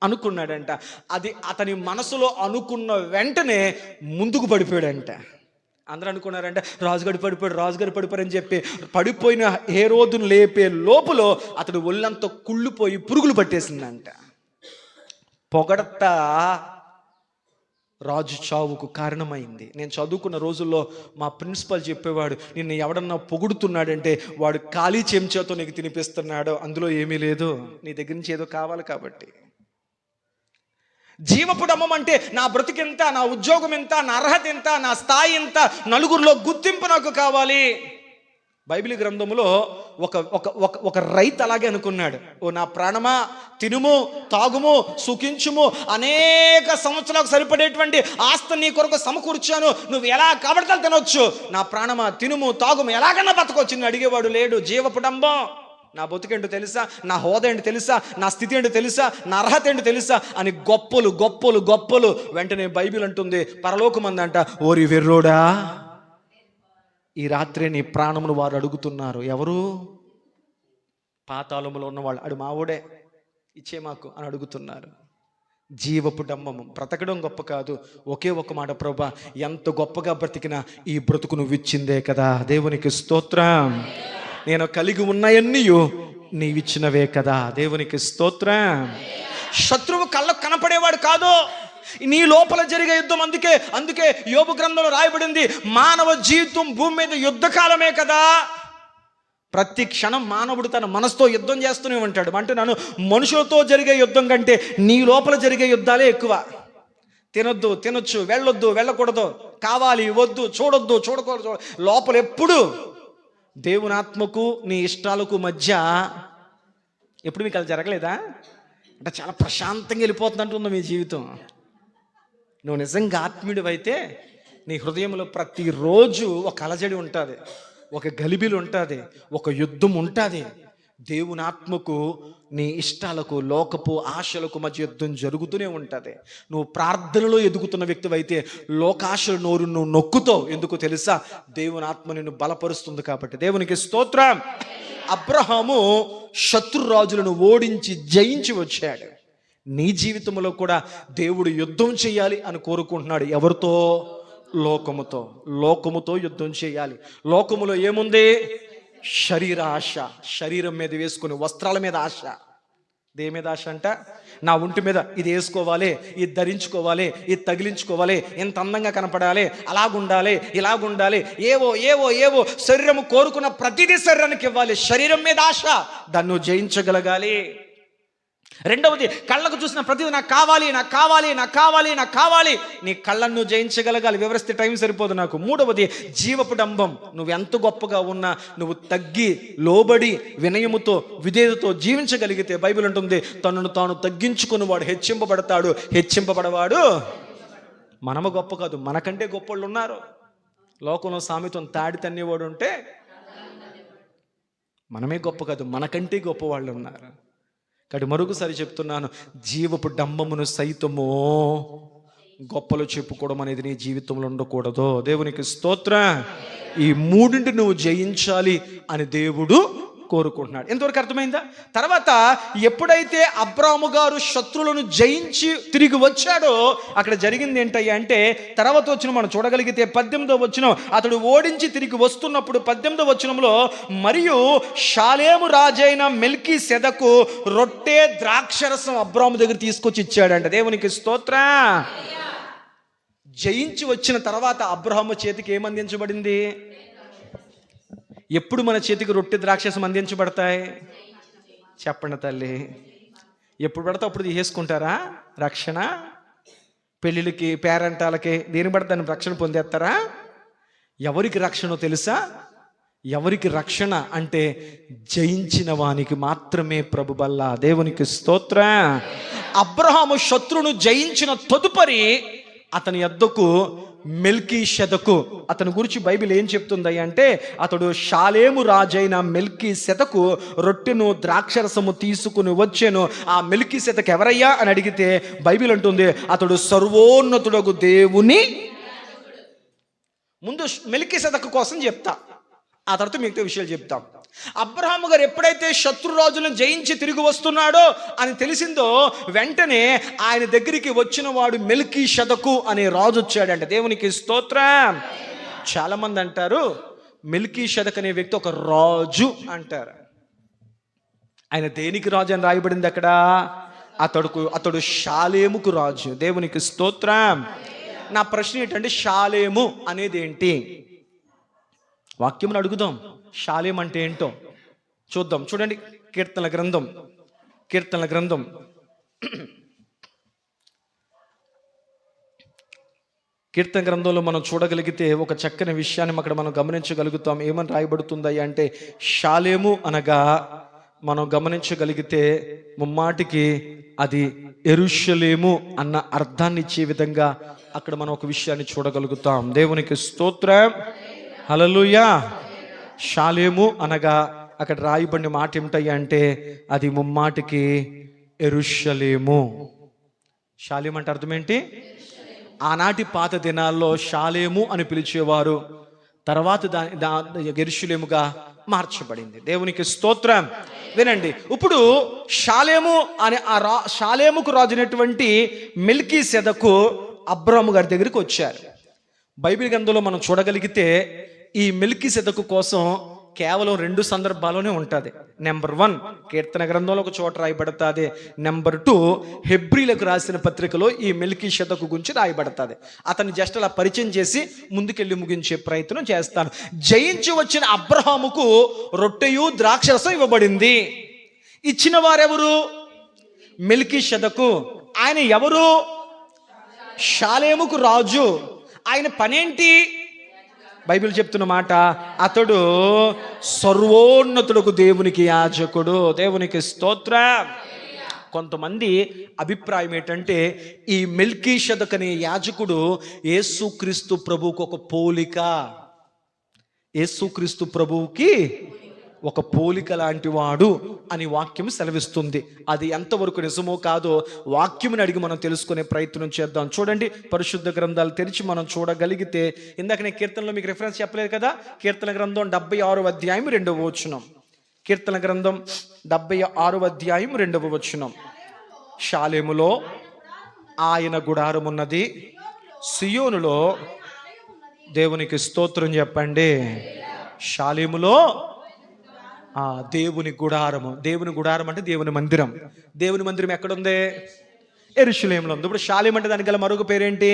అనుకున్నాడంట. అది అతని మనసులో అనుకున్న వెంటనే ముందుకు పడిపోయాడంట. అందరూ అనుకున్నారంటే రాజుగారు పడిపోయాడు అని చెప్పి పడిపోయిన హేరోదును లేపే లోపల అతడు ఒళ్ళంతా కుళ్ళిపోయి పురుగులు పట్టేసిందంట. పొగడత రాజు చావుకు కారణమైంది. నేను చదువుకున్న రోజుల్లో మా ప్రిన్సిపల్ చెప్పేవాడు, నిన్ను ఎవడన్నా పొగుడుతున్నాడంటే వాడు ఖాళీ చెంచాతో నీకు తినిపిస్తున్నాడు, అందులో ఏమీ లేదు, నీ దగ్గర నుంచి ఏదో కావాలి కాబట్టి. జీవపు డమ్మం అంటే నా బ్రతికెంత, నా ఉద్యోగం ఎంత, నా అర్హత ఎంత, నా స్థాయి ఎంత, నలుగురిలో గుర్తింపు నాకు కావాలి. బైబిల్ గ్రంథములో ఒక రైతు అలాగే అనుకున్నాడు, ఓ నా ప్రాణమా తినుము తాగుము సుఖించుము, అనేక సంవత్సరాలకు సరిపడేటువంటి ఆస్తి నీ కొరకు సమకూర్చాను, నువ్వు ఎలా కాబట్టి తినొచ్చు, నా ప్రాణమా తినుము తాగుము ఎలాగన్నా బతకొచ్చు. అడిగేవాడు లేడు. జీవపు డంబం, నా బతుకేంటో తెలుసా, నా హోదా ఏంటో తెలుసా, నా స్థితి ఏంటో తెలుసా, నా అర్హత ఏంటో తెలుసా అని గొప్పలు గొప్పలు గొప్పలు. వెంటనే బైబిల్ అంటుంది, పరలోకమందంట, ఓరి వెర్రోడా, ఈ రాత్రే నీ ప్రాణమును వారు అడుగుతున్నారు. ఎవరు? పాతాళములో ఉన్నవాళ్ళు. అడు మావోడే, ఇచ్చే మాకు అని అడుగుతున్నారు. జీవపు డమ్మము. బ్రతకడం గొప్ప కాదు, ఒకే ఒక మాట, ప్రభా ఎంత గొప్పగా బ్రతికినా ఈ బ్రతుకు నువ్వు ఇచ్చిందే కదా, దేవునికి స్తోత్రం. నేను కలిగి ఉన్నాయన్నీ నీవిచ్చినవే కదా, దేవునికి స్తోత్రం. శత్రువు కళ్ళకు కనపడేవాడు కాదు, నీ లోపల జరిగే యుద్ధం. అందుకే యోబు గ్రంథంలో రాయబడింది, మానవ జీవితం భూమి మీద యుద్ధకాలమే కదా. ప్రతి క్షణం మానవుడు తన మనసుతో యుద్ధం చేస్తూనే ఉంటాడు. అంటున్నాను, మనుషులతో జరిగే యుద్ధం కంటే నీ లోపల జరిగే యుద్ధాలే ఎక్కువ. తినొద్దు తినొచ్చు, వెళ్ళొద్దు వెళ్ళకూడదు, కావాలి వద్దు, చూడొద్దు చూడకూడదు, లోపల ఎప్పుడు దేవుని ఆత్మకు నీ ఇష్టాలకు మధ్య. ఎప్పుడు మీకు అలా జరగలేదా? అంటే చాలా ప్రశాంతంగా వెళ్ళిపోతుందంటుంది మీ జీవితం. నువ్వు నిజంగా ఆత్మీయుడు అయితే నీ హృదయంలో ప్రతిరోజు ఒక అలజడి ఉంటుంది, ఒక గలిబిలు ఉంటుంది, ఒక యుద్ధం ఉంటుంది. దేవుని ఆత్మకు నీ ఇష్టాలకు లోకపు ఆశలకు మధ్య యుద్ధం జరుగుతూనే ఉంటుంది. నువ్వు ప్రార్థనలో ఎదుగుతున్న వ్యక్తి అయితే లోకాశల నోరు నువ్వు నొక్కుతావు. ఎందుకు తెలుసా? దేవుని ఆత్మ నిన్ను బలపరుస్తుంది కాబట్టి. దేవునికి స్తోత్రం. అబ్రహాము శత్రురాజులను ఓడించి జయించి వచ్చాడు. నీ జీవితంలో కూడా దేవుడు యుద్ధం చేయాలి అని కోరుకుంటున్నాడు. ఎవరితో? లోకముతో యుద్ధం చేయాలి. లోకములో ఏముంది? శరీర ఆశ, శరీరం మీద వేసుకుని వస్త్రాల మీద ఆశ. దేని మీద ఆశ అంట? నా ఒంటి మీద ఇది వేసుకోవాలి, ఇది ధరించుకోవాలి, ఇది తగిలించుకోవాలి, ఎంత అందంగా కనపడాలి, అలాగుండాలి, ఇలాగుండాలి, ఏవో ఏవో ఏవో శరీరము కోరుకున్న ప్రతిదీ శరీరానికి ఇవ్వాలి. శరీరం మీద ఆశ, దాన్ని నువ్వు జయించగలగాలి. రెండవది, కళ్ళకు చూసిన ప్రతిదీ నాకు కావాలి, నాకు కావాలి, నాకు కావాలి, నాకు కావాలి. నీ కళ్ళను నువ్వు జయించగలగాలి. వివరిస్తే టైం సరిపోదు నాకు. మూడవది, జీవపు డంబం. నువ్వు ఎంత గొప్పగా ఉన్నా నువ్వు తగ్గి లోబడి వినయముతో విధేయతతో జీవించగలిగితే బైబిల్ అంటుంది, తనను తాను తగ్గించుకుని వాడు హెచ్చింపబడతాడు, హెచ్చింపబడవాడు. మనము గొప్ప కాదు, మనకంటే గొప్పవాళ్ళు ఉన్నారు. లోకంలో సామెతం, తాడి తన్నేవాడు ఉంటే మనమే గొప్ప కాదు, మనకంటే గొప్ప వాళ్ళు ఉన్నారు. కాబట్టి మరొకసారి చెప్తున్నాను, జీవపు డంబమును సైతము గొప్పలు చెప్పుకోవడం అనేది నీ జీవితంలో ఉండకూడదు. దేవునికి స్తోత్రం. ఈ మూడింటి నువ్వు జయించాలి అని దేవుడు కోరుకుంటున్నాడు. ఎంతవరకు అర్థమైందా? తర్వాత ఎప్పుడైతే అబ్రాము గారు శత్రువులను జయించి తిరిగి వచ్చాడో అక్కడ జరిగింది ఏంటయ్యా అంటే, తర్వాత వచ్చిన మనం చూడగలిగితే 18వ వచనం, అతడు ఓడించి తిరిగి వస్తున్నప్పుడు 18వ వచనంలో, మరియు షాలేము రాజైన మెల్కీసెదకు రొట్టె ద్రాక్షరసం అబ్రాము దగ్గర తీసుకొచ్చి ఇచ్చాడంట. దేవునికి స్తోత్రం. జయించి వచ్చిన తర్వాత అబ్రాము చేతికి ఏమందించబడింది? ఎప్పుడు మన చేతికి రొట్టె ద్రాక్షరసం అందించబడతాయి? చెప్పండి తల్లి. ఎప్పుడు పడితే అప్పుడు తీసేసుకుంటారా రక్షణ? పెళ్ళిళ్ళకి, పేరంటాలకి, దేని పడితే దాన్ని రక్షణ పొందేస్తారా? ఎవరికి రక్షణ తెలుసా? ఎవరికి రక్షణ అంటే జయించిన వానికి మాత్రమే ప్రభు బల్ల. దేవునికి స్తోత్రం. అబ్రహాము శత్రువును జయించిన తదుపరి అతని యొద్దకు మెల్కీషెదకు, అతని గురించి బైబిల్ ఏం చెప్తుంది అంటే, అతడు షాలేము రాజైన మెల్కీషెదకు రొట్టెను ద్రాక్షరసము తీసుకుని వచ్చాను. ఆ మెల్కీషెదకు ఎవరయ్యా అని అడిగితే బైబిల్ అంటుంది, అతడు సర్వోన్నతుడగు దేవుని. ముందు మెల్కీషెదకు కోసం చెప్తా, ఆ తర్వాత మిగతా విషయాలు చెప్తాం. అబ్రహాము గారు ఎప్పుడైతే శత్రురాజులను జయించి తిరిగి వస్తున్నాడో అని తెలిసిందో, వెంటనే ఆయన దగ్గరికి వచ్చిన వాడు మెల్కీషెదకు అనే రాజు వచ్చాడంట. దేవునికి స్తోత్రం. చాలా మంది అంటారు మెల్కీషెదకు అనే వ్యక్తి ఒక రాజు అంటారు. ఆయన దేనికి రాజు అని రాయబడింది అక్కడ? అతడు షాలేముకు రాజు. దేవునికి స్తోత్రం. నా ప్రశ్న ఏంటంటే, షాలేము అనేది ఏంటి? వాక్యమును అడుగుదాం. షాలేం అంటే ఏంటో చూద్దాం. చూడండి, కీర్తనల గ్రంథం కీర్తన గ్రంథంలో మనం చూడగలిగితే ఒక చక్కని విషయాన్ని అక్కడ మనం గమనించగలుగుతాం. ఏమని రాయబడుతుంది అంటే, షాలేము అనగా మనం గమనించగలిగితే ముమ్మాటికి అది యెరూషలేము అన్న అర్థాన్ని ఇచ్చే విధంగా అక్కడ మనం ఒక విషయాన్ని చూడగలుగుతాం. దేవునికి స్తోత్రం. హల్లెలూయా. షాలేము అనగా అక్కడ రాయబడిన మాట ఏమిటయ్యా అంటే, అది ముమ్మాటికి యెరూషలేము. షాలేము అంటే అర్థం ఏంటి? ఆనాటి పాత దినాల్లో షాలేము అని పిలిచేవారు, తర్వాత యెరూషలేముగా మార్చబడింది. దేవునికి స్తోత్రం. వినండి, ఇప్పుడు షాలేము అనే షాలేముకు రాజునటువంటి మెల్కీషెదకు అబ్రాము గారి దగ్గరికి వచ్చారు. బైబిల్ గ్రంథంలో మనం చూడగలిగితే ఈ మెల్కీషెదకు కోసం కేవలం 2 సందర్భాల్లోనే ఉంటుంది. నెంబర్ 1 కీర్తన గ్రంథంలో ఒక చోట రాయబడుతుంది. నెంబర్ 2 హెబ్రీలకు రాసిన పత్రికలో ఈ మెల్కీషెదకు గురించి రాయబడుతుంది. అతన్ని జస్ట్ అలా పరిచయం చేసి ముందుకెళ్ళి ముగించే ప్రయత్నం చేస్తాను. జయించి వచ్చిన అబ్రహాముకు రొట్టెయు ద్రాక్షరసం ఇవ్వబడింది. ఇచ్చిన వారెవరు? మెల్కీషెదకు. ఆయన ఎవరు? షాలేముకు రాజు. ఆయన పనేంటి? బైబిల్ చెప్తున్న మాట, అతడు సర్వోన్నతుడుకు దేవునికి యాజకుడు. దేవునికి స్తోత్రం. కొంతమంది అభిప్రాయం ఏంటంటే, ఈ మెల్కీషెదకు అనే యాజకుడు యేసుక్రీస్తు ప్రభువుకు ఒక పోలిక. యేసుక్రీస్తు ప్రభువుకి ఒక పోలిక లాంటి వాడు అని వాక్యం సెలవిస్తుంది. అది ఎంతవరకు నిజమో కాదో వాక్యముని అడిగి మనం తెలుసుకునే ప్రయత్నం చేద్దాం. చూడండి, పరిశుద్ధ గ్రంథాలు తెరిచి మనం చూడగలిగితే, ఇందాక నేను కీర్తనలో మీకు రిఫరెన్స్ చెప్పలేదు కదా, కీర్తన గ్రంథం 76వ అధ్యాయం 2వ వచనం. కీర్తన గ్రంథం 76వ అధ్యాయం 2వ వచనం. షాలేములో ఆయన గుడారం ఉన్నది, సియోనులో. దేవునికి స్తోత్రం చెప్పండి. షాలేములో దేవుని గుడారము. దేవుని గుడారం అంటే దేవుని మందిరం. దేవుని మందిరం ఎక్కడుంది? యెరూషలేములో ఉంది. ఇప్పుడు షాలేం అంటే దానికి గల మరొక పేరేంటి?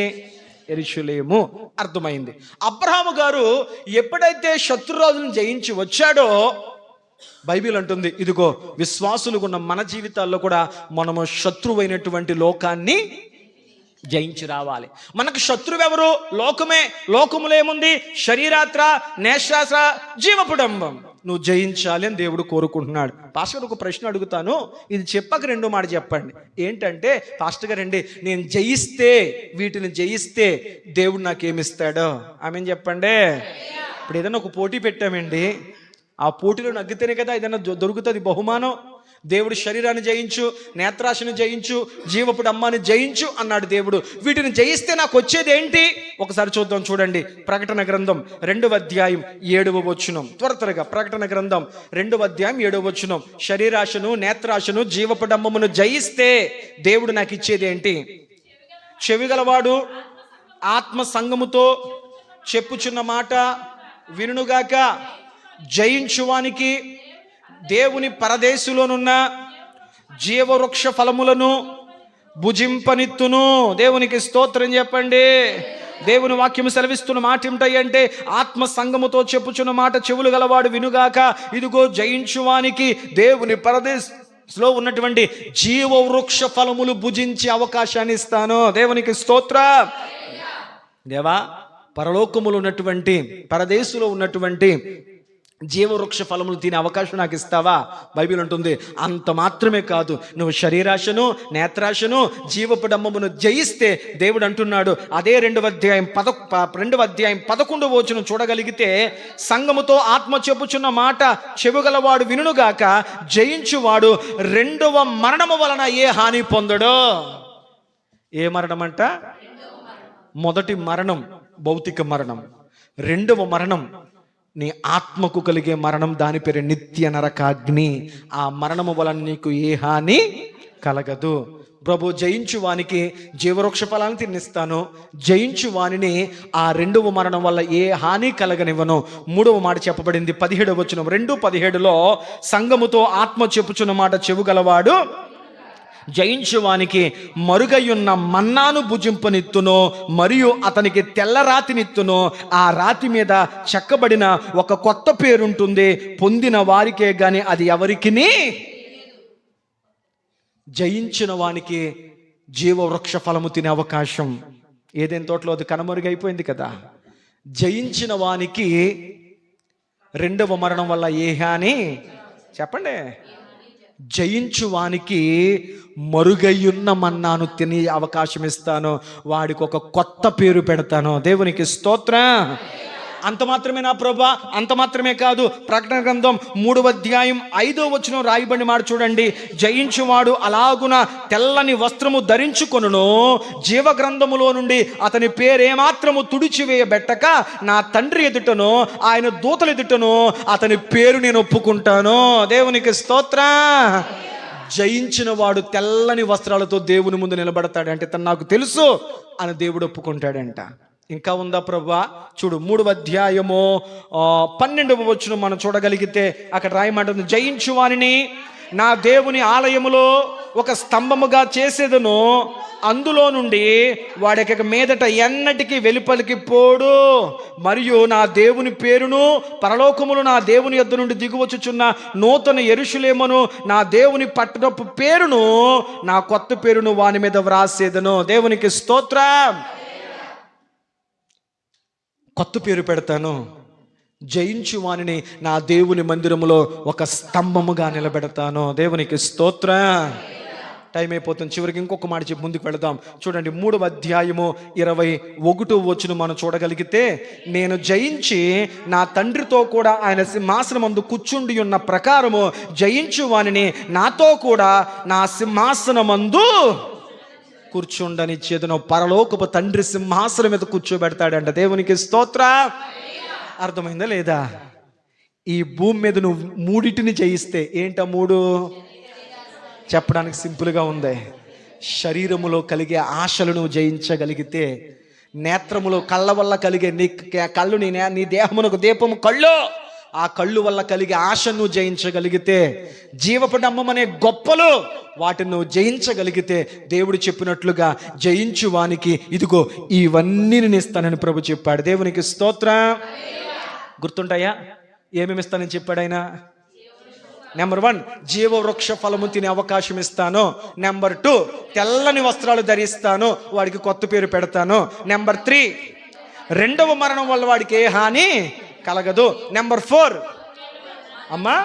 యెరూషలేము. అర్థమైంది. అబ్రహాము గారు ఎప్పుడైతే శత్రురాజులను జయించి వచ్చాడో, బైబిల్ అంటుంది, ఇదిగో విశ్వాసులుగా ఉన్న మన జీవితాల్లో కూడా మనము శత్రువైనటువంటి లోకాన్ని జయించి రావాలి. మనకు శత్రువు ఎవరు? లోకమే. లోకములో ఏముంది? శరీరాత్ర, నేశాస్త్ర, జీవపుడంబం. నువ్వు జయించాలి అని దేవుడు కోరుకుంటున్నాడు. పాస్టర్ గారు ఒక ప్రశ్న అడుగుతాను, ఇది చెప్పక 2 మాట చెప్పండి. ఏంటంటే, పాస్టర్ గారండి, నేను వీటిని జయిస్తే దేవుడు నాకేమిస్తాడో ఆమెను చెప్పండి. ఇప్పుడు ఏదైనా ఒక పోటీ పెట్టామండి, ఆ పోటీలో నగ్గితేనే కదా ఏదైనా దొరుకుతుంది బహుమానం. దేవుడు శరీరాన్ని జయించు, నేత్రాశను జయించు, జీవపుడు అమ్మాని జయించు అన్నాడు దేవుడు. వీటిని జయిస్తే నాకు వచ్చేది ఏంటి? ఒకసారి చూద్దాం. చూడండి, ప్రకటన గ్రంథం 2వ అధ్యాయం 7వ వచనం. త్వరగా ప్రకటన గ్రంథం 2వ అధ్యాయం 7వ వచనం. శరీరాశను, నేత్రాశను, జీవపుడమ్మమును జయిస్తే దేవుడు నాకు ఇచ్చేది ఏంటి? చెవిగలవాడు ఆత్మ సంగముతో చెప్పుచున్న మాట వినుగాక. జయించువానికి దేవుని పరదేశులోనున్న జీవవృక్ష ఫలములను భుజింపనిత్తును. దేవునికి స్తోత్రం చెప్పండి. దేవుని వాక్యము సెలవిస్తున్న మాట ఏమిటంటే, ఆత్మ సంగముతో చెప్పుచున్న మాట చెవులు గలవాడు వినుగాక. ఇదిగో జయించువానికి దేవుని లో ఉన్నటువంటి జీవవృక్ష ఫలములు భుజించే అవకాశాన్ని ఇస్తాను. దేవునికి స్తోత్రం. దేవా, పరలోకములు ఉన్నటువంటి, పరదేశంలో ఉన్నటువంటి జీవవృక్ష ఫలములు తినే అవకాశం నాకు ఇస్తావా? బైబిల్ అంటుంది. అంత మాత్రమే కాదు, నువ్వు శరీరాశను, నేత్రాశను, జీవపు డమ్మమును జయిస్తే దేవుడు అంటున్నాడు, అదే 2వ అధ్యాయం 11వ వచనం చూడగలిగితే, సంఘముతో ఆత్మ చెప్పుచున్న మాట చెవుగలవాడు వినుగాక, జయించువాడు 2వ మరణము వలన ఏ హాని పొందడో. ఏ మరణం అంట? మొదటి మరణం భౌతిక మరణం. 2వ మరణం నీ ఆత్మకు కలిగే మరణం, దాని పేరు నిత్య నరకాగ్ని. ఆ మరణము వలన నీకు ఏ హాని కలగదు. ప్రభు, జయించు వానికి జీవవృక్ష ఫలాన్ని తిన్నిస్తాను, జయించు వానిని ఆ 2వ మరణం వల్ల ఏ హాని కలగనివ్వను. 3వ మాట చెప్పబడింది 17వ వచనం, 2:17లో, సంఘముతో ఆత్మ చెప్పుచున్న మాట చెవుగలవాడు జయించువానికి మరుగయున్న మన్నాను భుజింపనిత్తును, మరియు అతనికి తెల్ల రాతినిత్తును. ఆ రాతి మీద చెక్కబడిన ఒక కొత్త పేరుంటుంది, పొందిన వారికే గాని అది ఎవరికిని. జయించిన వానికి జీవవృక్ష ఫలము తినే అవకాశం ఏదైనా తోటలో అది కనుమరుగైపోయింది కదా. జయించిన వానికి 2వ మరణం వల్ల ఏ హాని? చెప్పండి. జయించు వానికి మరుగయ్యున్న మన్నాను తినే అవకాశం ఇస్తాను, వాడికి ఒక కొత్త పేరు పెడతాను. దేవునికి స్తోత్రం. అంత మాత్రమే నా ప్రభా? అంత మాత్రమే కాదు, ప్రకటన గ్రంథం 3వ అధ్యాయం 5వ వచనం రాయబడిన మాట చూడండి. జయించువాడు అలాగున తెల్లని వస్త్రము ధరించుకొనును, జీవ గ్రంథములో నుండి అతని పేరేమాత్రము తుడిచివేయబెట్టక నా తండ్రి ఎదుటను ఆయన దూతల ఎదుటను అతని పేరు నేను ఒప్పుకుంటాను. దేవునికి స్తోత్రం. జయించిన వాడు తెల్లని వస్త్రాలతో దేవుని ముందు నిలబడతాడంటే తను నాకు తెలుసు అని దేవుడు ఒప్పుకుంటాడంట. ఇంకా ఉందా ప్రభువా? చూడు, 3వ అధ్యాయము 12వ వచనం మనం చూడగలిగితే అక్కడ రాయమంటుంది, జయించు వానిని నా దేవుని ఆలయములో ఒక స్తంభముగా చేసేదను, అందులో నుండి వాడికి మీదట ఎన్నటికీ వెలుపలికి పోడు, మరియు నా దేవుని పేరును పరలోకములు నా దేవుని యొద్ద నుండి దిగువచ్చుచున్న నూతన యెరూషలేమును నా దేవుని పట్టణపు పేరును, నా కొత్త పేరును వాని మీద వ్రాసేదను. దేవునికి స్తోత్రం. కొత్త పేరు పెడతాను. జయించు వానిని నా దేవుని మందిరములో ఒక స్తంభముగా నిలబెడతాను. దేవునికి స్తోత్రం. టైం అయిపోతుంది, చివరికి ఇంకొక మాట చెప్పి ముందుకు వెళదాం. చూడండి, 3వ అధ్యాయము 21వ వచనం మనం చూడగలిగితే, నేను జయించి నా తండ్రితో కూడా ఆయన సింహాసనమందు కూర్చుండి ఉన్న ప్రకారము జయించు వానిని నాతో కూడా నా సింహాసనమందు కూర్చుండనిచ్చేదను. పరలోకపు తండ్రి సింహాసనం మీద కూర్చోబెడతాడంట. దేవునికి స్తోత్రం. అర్థమైందా లేదా? ఈ భూమి మీద నువ్వు 3 జయిస్తే, ఏంట 3? చెప్పడానికి సింపుల్గా ఉంది. శరీరములో కలిగే ఆశలు నువ్వు జయించగలిగితే, నేత్రములో కళ్ళ వల్ల కలిగే కళ్ళు నీ దేహమునకు దీపము కళ్ళు, ఆ కళ్ళు వల్ల కలిగే ఆశను నువ్వు జయించగలిగితే, జీవపు డమ్మం అనే గొప్పలు వాటిని నువ్వు జయించగలిగితే, దేవుడు చెప్పినట్లుగా జయించు వానికి ఇదిగో ఇవన్నీ నేను ఇస్తానని ప్రభు చెప్పాడు. దేవునికి స్తోత్రం. గుర్తుంటాయా ఏమేమి ఇస్తానని చెప్పాడు ఆయన? నెంబర్ 1, జీవవృక్ష ఫలము తినే అవకాశం ఇస్తాను. నెంబర్ 2, తెల్లని వస్త్రాలు ధరిస్తాను, వాడికి కొత్త పేరు పెడతాను. నెంబర్ 3, 2వ మరణం వల్ల వాడికి ఏ హాని కలగదు. నెంబర్ 4, అమ్మా,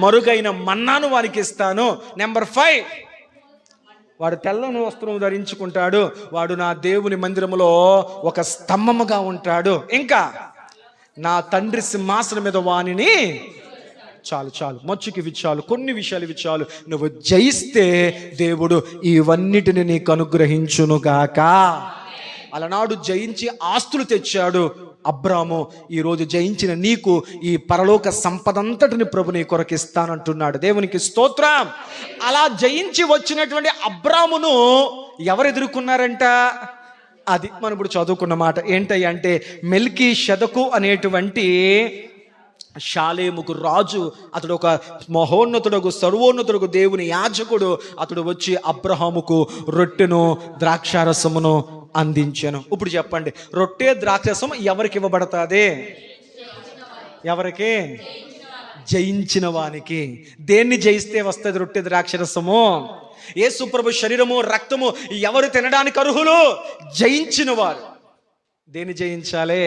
మరుగైన మన్నాను వారికి ఇస్తాను. నెంబర్ 5, వాడు తెల్లని వస్త్రం ధరించుకుంటాడు, వాడు నా దేవుని మందిరములో ఒక స్తంభముగా ఉంటాడు. ఇంకా నా తండ్రి సింహాసనం మీద వానిని, చాలు మచ్చుకి ఇవి చాలు, కొన్ని విషయాలు ఇవి చాలు. నువ్వు జయిస్తే దేవుడు ఇవన్నిటిని నీకు అనుగ్రహించునుగాక. అలనాడు జయించి ఆస్తులు తెచ్చాడు అబ్రాము. ఈరోజు జయించిన నీకు ఈ పరలోక సంపదంతటిని ప్రభు నీ కొరకు ఇస్తానంటున్నాడు. దేవునికి స్తోత్రం. అలా జయించి వచ్చినటువంటి అబ్రామును ఎవరు ఎదుర్కొన్నారంట? అది మనం ఇప్పుడు చదువుకున్న మాట. ఏంటంటే, మెల్కీషెదకు అనేటువంటి షాలేముకు రాజు, అతడు ఒక మహోన్నతుడు, సర్వోన్నతుడు, దేవుని యాజకుడు. అతడు వచ్చి అబ్రహాముకు రొట్టెను ద్రాక్షారసమును అందించాను. ఇప్పుడు చెప్పండి, రొట్టె ద్రాక్షరసం ఎవరికి ఇవ్వబడతాది? ఎవరికి? జయించిన వానికి. దేన్ని జయిస్తే వస్తుంది రొట్టె ద్రాక్షరసము? యేసు ప్రభు శరీరము రక్తము ఎవరు తినడానికి అర్హులు? జయించిన వారు. దేన్ని జయించాలి?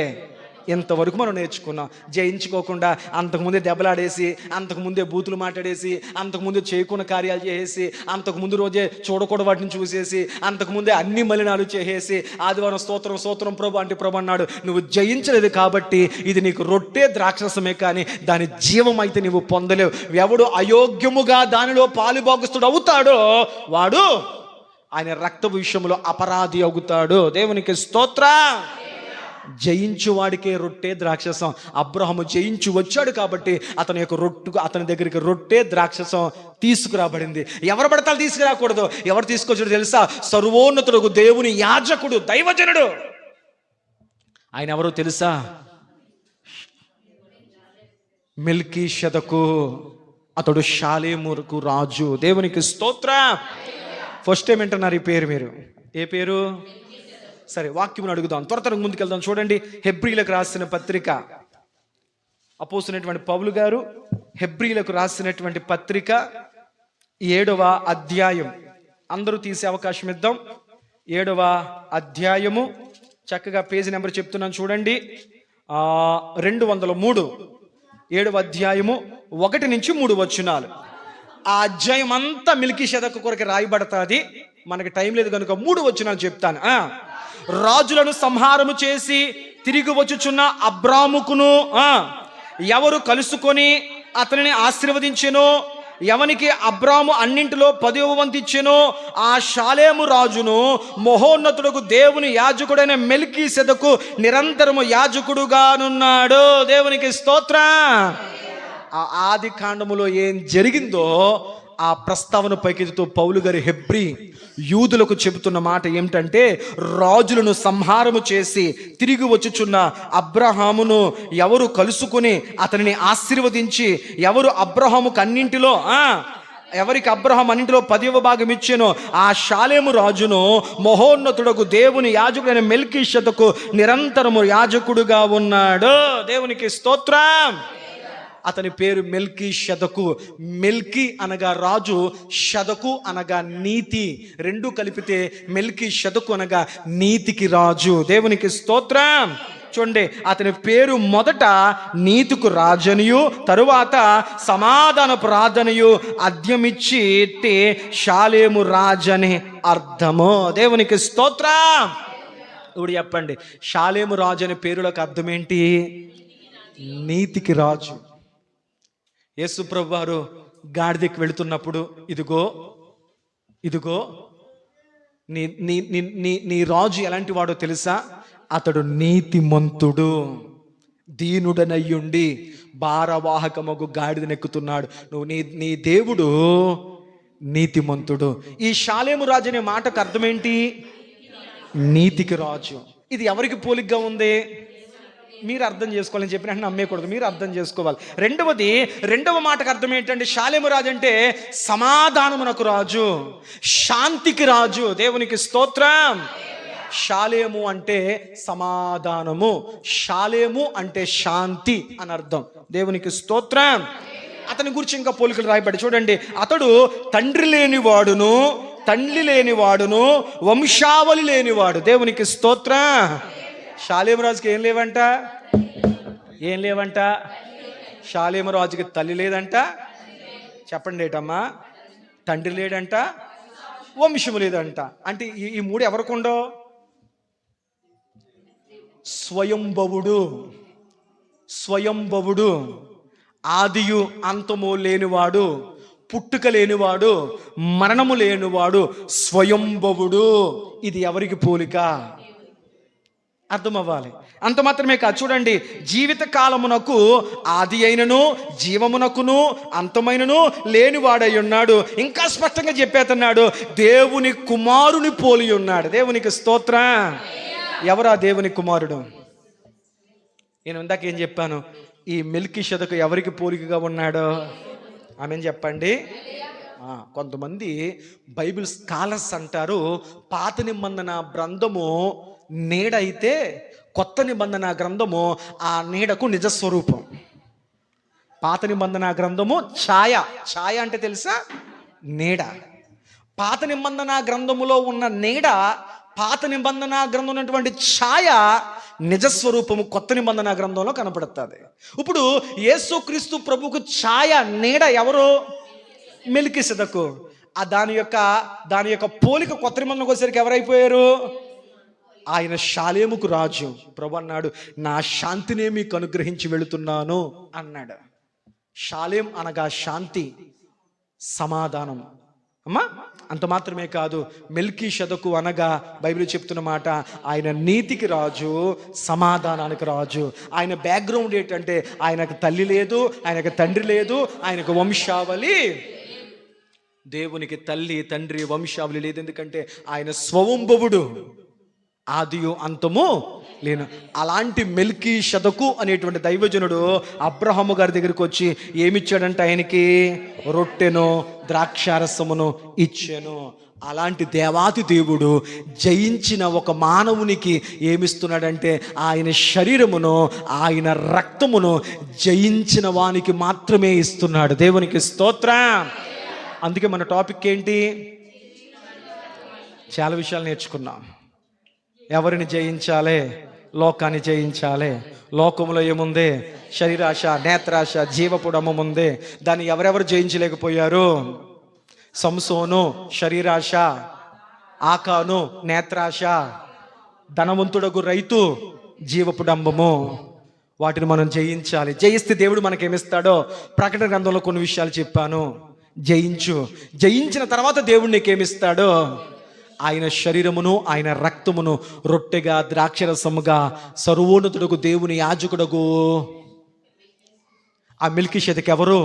ఇంతవరకు మనం నేర్చుకున్నాం. జయించుకోకుండా అంతకుముందే దెబ్బలాడేసి, అంతకుముందే బూతులు మాట్లాడేసి, అంతకుముందే చేయకున్న కార్యాలు చేసేసి, అంతకుముందు రోజే చూడకూడదు వాటిని చూసేసి, అంతకుముందే అన్ని మలినాలు చేసేసి, ఆదివారం స్తోత్రం స్తోత్రం ప్రభు అంటే ప్రభు అన్నాడు. నువ్వు జయించలేదు కాబట్టి ఇది నీకు రొట్టె ద్రాక్షరసమే, కానీ దాని జీవం అయితే నువ్వు పొందలేవు. ఎవడు అయోగ్యముగా దానిలో పాలుభాగస్తుడు అవుతాడో వాడు ఆయన రక్త విషయంలో అపరాధి అవుతాడు. దేవునికి స్తోత్రం. జయించు వాడికే రొట్టె ద్రాక్షసం. అబ్రహాము జయించు వచ్చాడు కాబట్టి అతని దగ్గరికి రొట్టె ద్రాక్షసం తీసుకురాబడింది. ఎవరు పడతాలు తీసుకురాకూడదు. ఎవరు తీసుకొచ్చాడు తెలుసా? సర్వోన్నతుడు దేవుని యాజకుడు, దైవజనుడు. ఆయన ఎవరో తెలుసా? మెల్కీషెదకు. అతడు షాలేముకు రాజు. దేవునికి స్తోత్రం. ఫస్ట్ టైం వింటున్నారు ఈ పేరు మీరు. ఏ పేరు? సరే, వాక్యమును అడుగుదాం. త్వరగా ముందుకెళ్దాం. చూడండి, హెబ్రీలకు రాసిన పత్రిక, అపోస్తులైనటువంటి పౌలు గారు హెబ్రీలకు రాసినటువంటి పత్రిక 7వ అధ్యాయం. అందరూ తీసే అవకాశం ఇద్దాం. 7వ అధ్యాయము, చక్కగా పేజీ నెంబర్ చెప్తున్నాను చూడండి. 203. 7వ అధ్యాయము 1 నుంచి 3 వచనాలు. ఆ అధ్యాయం అంతా మెల్కీషెదకు కొరకు రాయబడతాది. మనకి టైం లేదు కనుక 3 వచనాలు చెప్తాను. రాజులను సంహారము చేసి తిరిగి వచ్చుచున్న అబ్రాముకును ఎవరు కలుసుకొని అతనిని ఆశీర్వదించెనో, ఎవనికి అబ్రాము అన్నింటిలో 10వ వంతు ఇచ్చెనో, ఆ షాలేము రాజును మహోన్నతుడుకు దేవుని యాజకుడైన మెల్కీషెదకు నిరంతరము యాజకుడుగానున్నాడు. దేవునికి స్తోత్రం. ఆ ఆది కాండములో ఏం జరిగిందో ఆ ప్రస్తావన పైకెత్తుతూ పౌలు గారి హెబ్రీ యూదులకు చెబుతున్న మాట ఏమిటంటే, రాజులను సంహారము చేసి తిరిగి వచ్చుచున్న అబ్రహామును ఎవరు కలుసుకుని అతనిని ఆశీర్వదించి, ఎవరు అబ్రహాముకు అన్నింటిలో ఎవరికి అబ్రహాం అన్నింటిలో 10వ భాగం ఇచ్చానో ఆ షాలేము రాజును మహోన్నతుడకు దేవుని యాజకుడైన మెల్కీషెదకు నిరంతరము యాజకుడుగా ఉన్నాడు. దేవునికి స్తోత్రం. అతని పేరు మెల్కీషెదకు. మెల్కీ అనగా రాజు, షెదకు అనగా నీతి. రెండు కలిపితే మెల్కీషెదకు అనగా నీతికి రాజు. దేవునికి స్తోత్రం. చూడండి, అతని పేరు మొదట నీతికు రాజనియు, తరువాత సమాధాన ప్రార్థనయు అద్యమిచ్చి షాలేము రాజని అర్థము. దేవునికి స్తోత్రం. ఇప్పుడు చెప్పండి, షాలేము రాజు అనే పేరులకు అర్థం ఏంటి? నీతికి రాజు. యేసు ప్రభు వారు గాడిదకి వెళుతున్నప్పుడు, ఇదిగో ఇదిగో నీ నీ నీ నీ రాజు ఎలాంటి వాడో తెలుసా? అతడు నీతిమంతుడు, దీనుడనయ్యుండి భారవాహకమగు గాడిదనెక్కుతున్నాడు. నువ్వు నీ దేవుడు నీతిమంతుడు. ఈ షాలేము రాజు అనే మాటకు అర్థం ఏంటి? నీతికి రాజు. ఇది ఎవరికి పోలికగా ఉంది? మీరు అర్థం చేసుకోవాలని చెప్పిన నమ్మేయకూడదు, మీరు అర్థం చేసుకోవాలి. రెండవ మాటకు అర్థం ఏంటంటే, షాలేము రాజు అంటే సమాధానమునకు రాజు, శాంతికి రాజు. దేవునికి స్తోత్రం. షాలేము అంటే సమాధానము, షాలేము అంటే శాంతి అని అర్థం. దేవునికి స్తోత్రం. అతని గురించి ఇంకా పోలికలు రాయబడి చూడండి. అతడు తండ్రి లేనివాడును, తల్లి లేనివాడును, వంశావళి లేనివాడు. దేవునికి స్తోత్రం. షాలేము రాజుకి ఏం లేవంట? షాలేము రాజుకి తల్లి లేదంట. చెప్పండి ఏటమ్మా? తండ్రి లేడంట, వంశము లేదంట. అంటే ఈ 3 ఎవరికుండో? స్వయంభవుడు, ఆదియు అంతము లేనివాడు, పుట్టుక లేనివాడు, మరణము లేనివాడు, స్వయంభవుడు. ఇది ఎవరికి పోలిక? అర్థం అవ్వాలి. అంత మాత్రమే కాదు, చూడండి, జీవిత కాలమునకు ఆది అయినను జీవమునకును అంతమైనను లేనివాడై ఉన్నాడు. ఇంకా స్పష్టంగా చెప్పేస్తున్నాడు, దేవుని కుమారుని పోలి ఉన్నాడు. దేవునికి స్తోత్రం. ఎవరా దేవుని కుమారుడు? నేను ఇందాక ఏం చెప్పాను? ఈ మెల్కీషెదకు ఎవరికి పోలికగా ఉన్నాడో ఆమెను చెప్పండి. కొంతమంది బైబిల్ స్కాలర్స్ అంటారు, పాత నిబంధన గ్రంథము నీడైతే కొత్త నిబంధన గ్రంథము ఆ నీడకు నిజస్వరూపం. పాత నిబంధన గ్రంథము ఛాయ. ఛాయ అంటే తెలుసా? నీడ. పాత నిబంధన గ్రంథములో ఉన్న నీడ, పాత నిబంధన గ్రంథం ఉన్నటువంటి ఛాయ నిజస్వరూపము కొత్త నిబంధన గ్రంథంలో కనపడుతుంది. ఇప్పుడు యేసుక్రీస్తు ప్రభువుకు ఛాయ, నీడ ఎవరు? మెల్కీసెదెకు. దాని యొక్క పోలిక కొత్త నిబంధనకు వచ్చేసరికి ఎవరైపోయారు? ఆయన షాలేముకు రాజు. ప్రభు అన్నాడు, నా శాంతినే మీకు అనుగ్రహించి వెళుతున్నాను అన్నాడు. షాలేం అనగా శాంతి, సమాధానం. అమ్మా, అంత మాత్రమే కాదు, మెల్కీషెదెకు అనగా బైబిల్ చెప్తున్న మాట, ఆయన నీతికి రాజు, సమాధానానికి రాజు. ఆయన బ్యాక్గ్రౌండ్ ఏంటంటే ఆయనకు తల్లి లేదు, ఆయనకు తండ్రి లేదు, ఆయనకు వంశావళి. దేవునికి తల్లి తండ్రి వంశావళి లేదు. ఎందుకంటే ఆయన స్వయంభవుడు, ఆదియు అంతము లేను. అలాంటి మెల్కీషెదెకు అనేటువంటి దైవజనుడు అబ్రహాము గారి దగ్గరికి వచ్చి ఏమిచ్చాడంటే ఆయనకి రొట్టెను ద్రాక్షారసమును ఇచ్చాను. అలాంటి దేవాతి దేవుడు జయించిన ఒక మానవునికి ఏమిస్తున్నాడంటే ఆయన శరీరమును, ఆయన రక్తమును జయించిన వానికి మాత్రమే ఇస్తున్నాడు. దేవునికి స్తోత్రం. అందుకే మన టాపిక్ ఏంటి? చాలా విషయాలు నేర్చుకున్నాం. ఎవరిని జయించాలి? లోకాన్ని జయించాలి. లోకంలో ఏముంది? శరీరాశ, నేత్రాశ, జీవపుడమం ఉంది. దాన్ని ఎవరెవరు జయించలేకపోయారు? సంసోను శరీరాశ, ఆకాను నేత్రాశ, ధనవంతుడగు రైతు జీవపుడంబము. వాటిని మనం జయించాలి. జయిస్తే దేవుడు మనకేమిస్తాడో ప్రకటన గ్రంథంలో కొన్ని విషయాలు చెప్పాను. జయించిన తర్వాత దేవుడు నీకేమిస్తాడో? ఆయన శరీరమును, ఆయన రక్తమును రొట్టెగా, ద్రాక్షరసముగా, సర్వోన్నతుడకు దేవుని యాజకుడకు. ఆ మెల్కీషెదెకు ఎవరు?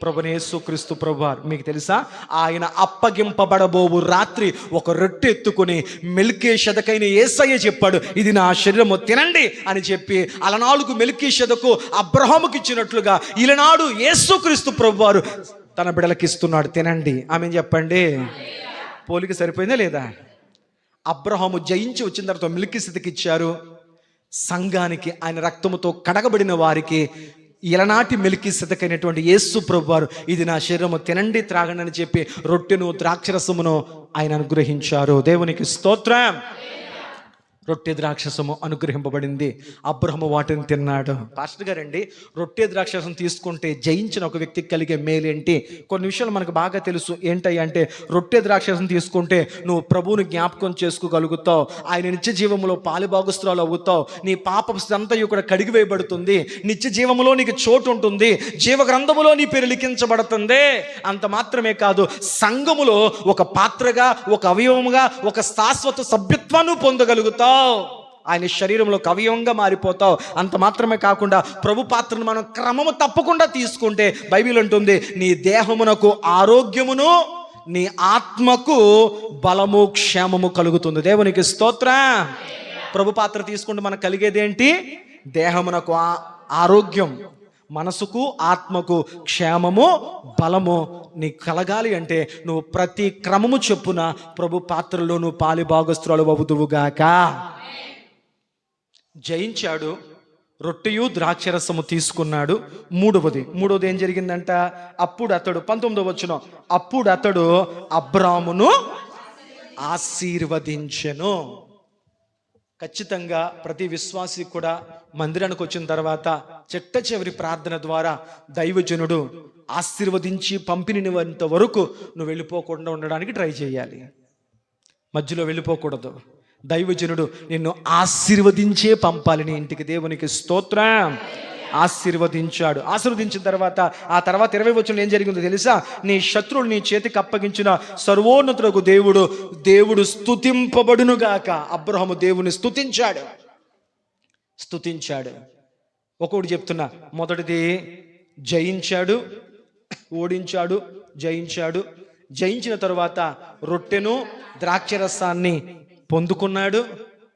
ప్రభువైన యేసుక్రీస్తు ప్రభువారు. మీకు తెలుసా, ఆయన అప్పగింపబడబోవు రాత్రి ఒక రొట్టె ఎత్తుకొని మెల్కీషెదెకైన యేసయ్య చెప్పాడు, ఇది నా శరీరము, తినండి అని చెప్పి. అలనాడుగు మెల్కీషెదెకు అబ్రహాముకి ఇచ్చినట్లుగా ఈలనాడు యేసుక్రీస్తు ప్రభువారు తన బిడ్డలకి ఇస్తున్నాడు, తినండి. ఆమె చెప్పండి. పోలిక సరిపోయిందా లేదా? అబ్రహాము జయించి వచ్చిన తర్వాత మెల్కీసెదెకు ఇచ్చారు. సంఘానికి, ఆయన రక్తముతో కడగబడిన వారికి ఇలనాటి మెల్కీసెదెకు అయినటువంటి యేసు ప్రభువారు ఇది నా శరీరము, తినండి త్రాగండి అని చెప్పి రొట్టెను ద్రాక్షరసమును ఆయన అనుగ్రహించారు. దేవునికి స్తోత్రం. రొట్టె ద్రాక్షసము అనుగ్రహింపబడింది. అబ్రహాము వాటిని తిన్నాడు. పాస్టర్ గారండి, రొట్టె ద్రాక్షసం తీసుకుంటే జయించిన ఒక వ్యక్తికి కలిగే మేలేంటి? కొన్ని విషయాలు మనకు బాగా తెలుసు. ఏంటయ్యా అంటే, రొట్టె ద్రాక్షసం తీసుకుంటే నువ్వు ప్రభువుని జ్ఞాపకం చేసుకోగలుగుతావు, ఆయన నిత్య జీవములో పాలుభాగస్తురాలు అవుతావు, నీ పాపంతా కూడా కడిగివేయబడుతుంది, నిత్య జీవములో నీకు చోటు ఉంటుంది, జీవ గ్రంథములో నీ పేరు లిఖించబడుతుంది. అంత మాత్రమే కాదు, సంఘములో ఒక పాత్రగా, ఒక అవయవముగా, ఒక శాశ్వత సభ్యత్వాన్ని పొందగలుగుతావు. ఆయన శరీరంలో అవయవంగా మారిపోతావు. అంత మాత్రమే కాకుండా ప్రభు పాత్రను మనం క్రమము తప్పకుండా తీసుకుంటే బైబిల్ అంటుంది, నీ దేహమునకు ఆరోగ్యమును, నీ ఆత్మకు బలము, క్షేమము కలుగుతుంది. దేవునికి స్తోత్రం. ప్రభు పాత్ర తీసుకుంటే మనకు కలిగేది ఏంటి? దేహమునకు ఆరోగ్యం, మనసుకు ఆత్మకు క్షేమము, బలము నీకు కలగాలి అంటే నువ్వు ప్రతి క్రమము చొప్పున ప్రభు పాత్రలో నువ్వు పాలిభాగస్తురాలు అవుదువుగాక. జయించాడు, రొట్టెయు ద్రాక్షరసము తీసుకున్నాడు. మూడవది ఏం జరిగిందంట? అప్పుడు అతడు 19వ వచనం, అప్పుడు అతడు అబ్రామును ఆశీర్వదించెను. ఖచ్చితంగా ప్రతి విశ్వాసి కూడా మందిరానికి వచ్చిన తర్వాత చిట్ట చివరి ప్రార్థన ద్వారా దైవజనుడు ఆశీర్వదించి పంపినంత వరకు నువ్వు వెళ్ళిపోకుండా ఉండడానికి ట్రై చేయాలి. మధ్యలో వెళ్ళిపోకూడదు. దైవజనుడు నిన్ను ఆశీర్వదించే పంపాలి నీ ఇంటికి. దేవునికి స్తోత్రం. ఆశీర్వదించాడు. ఆశీర్వదించిన తర్వాత ఆ తర్వాత 20వ వచనంలో ఏం జరిగిందో తెలుసా? నీ శత్రువులు నీ చేతికి అప్పగించిన సర్వోన్నతుడకు దేవుడు స్తుతింపబడునుగాక. అబ్రహాము దేవుని స్తుతించాడు. ఒక్కొక్కటి చెప్తున్నా. మొదటిది జయించాడు, ఓడించాడు, జయించిన తరువాత రొట్టెను ద్రాక్షరసాన్ని పొందుకున్నాడు.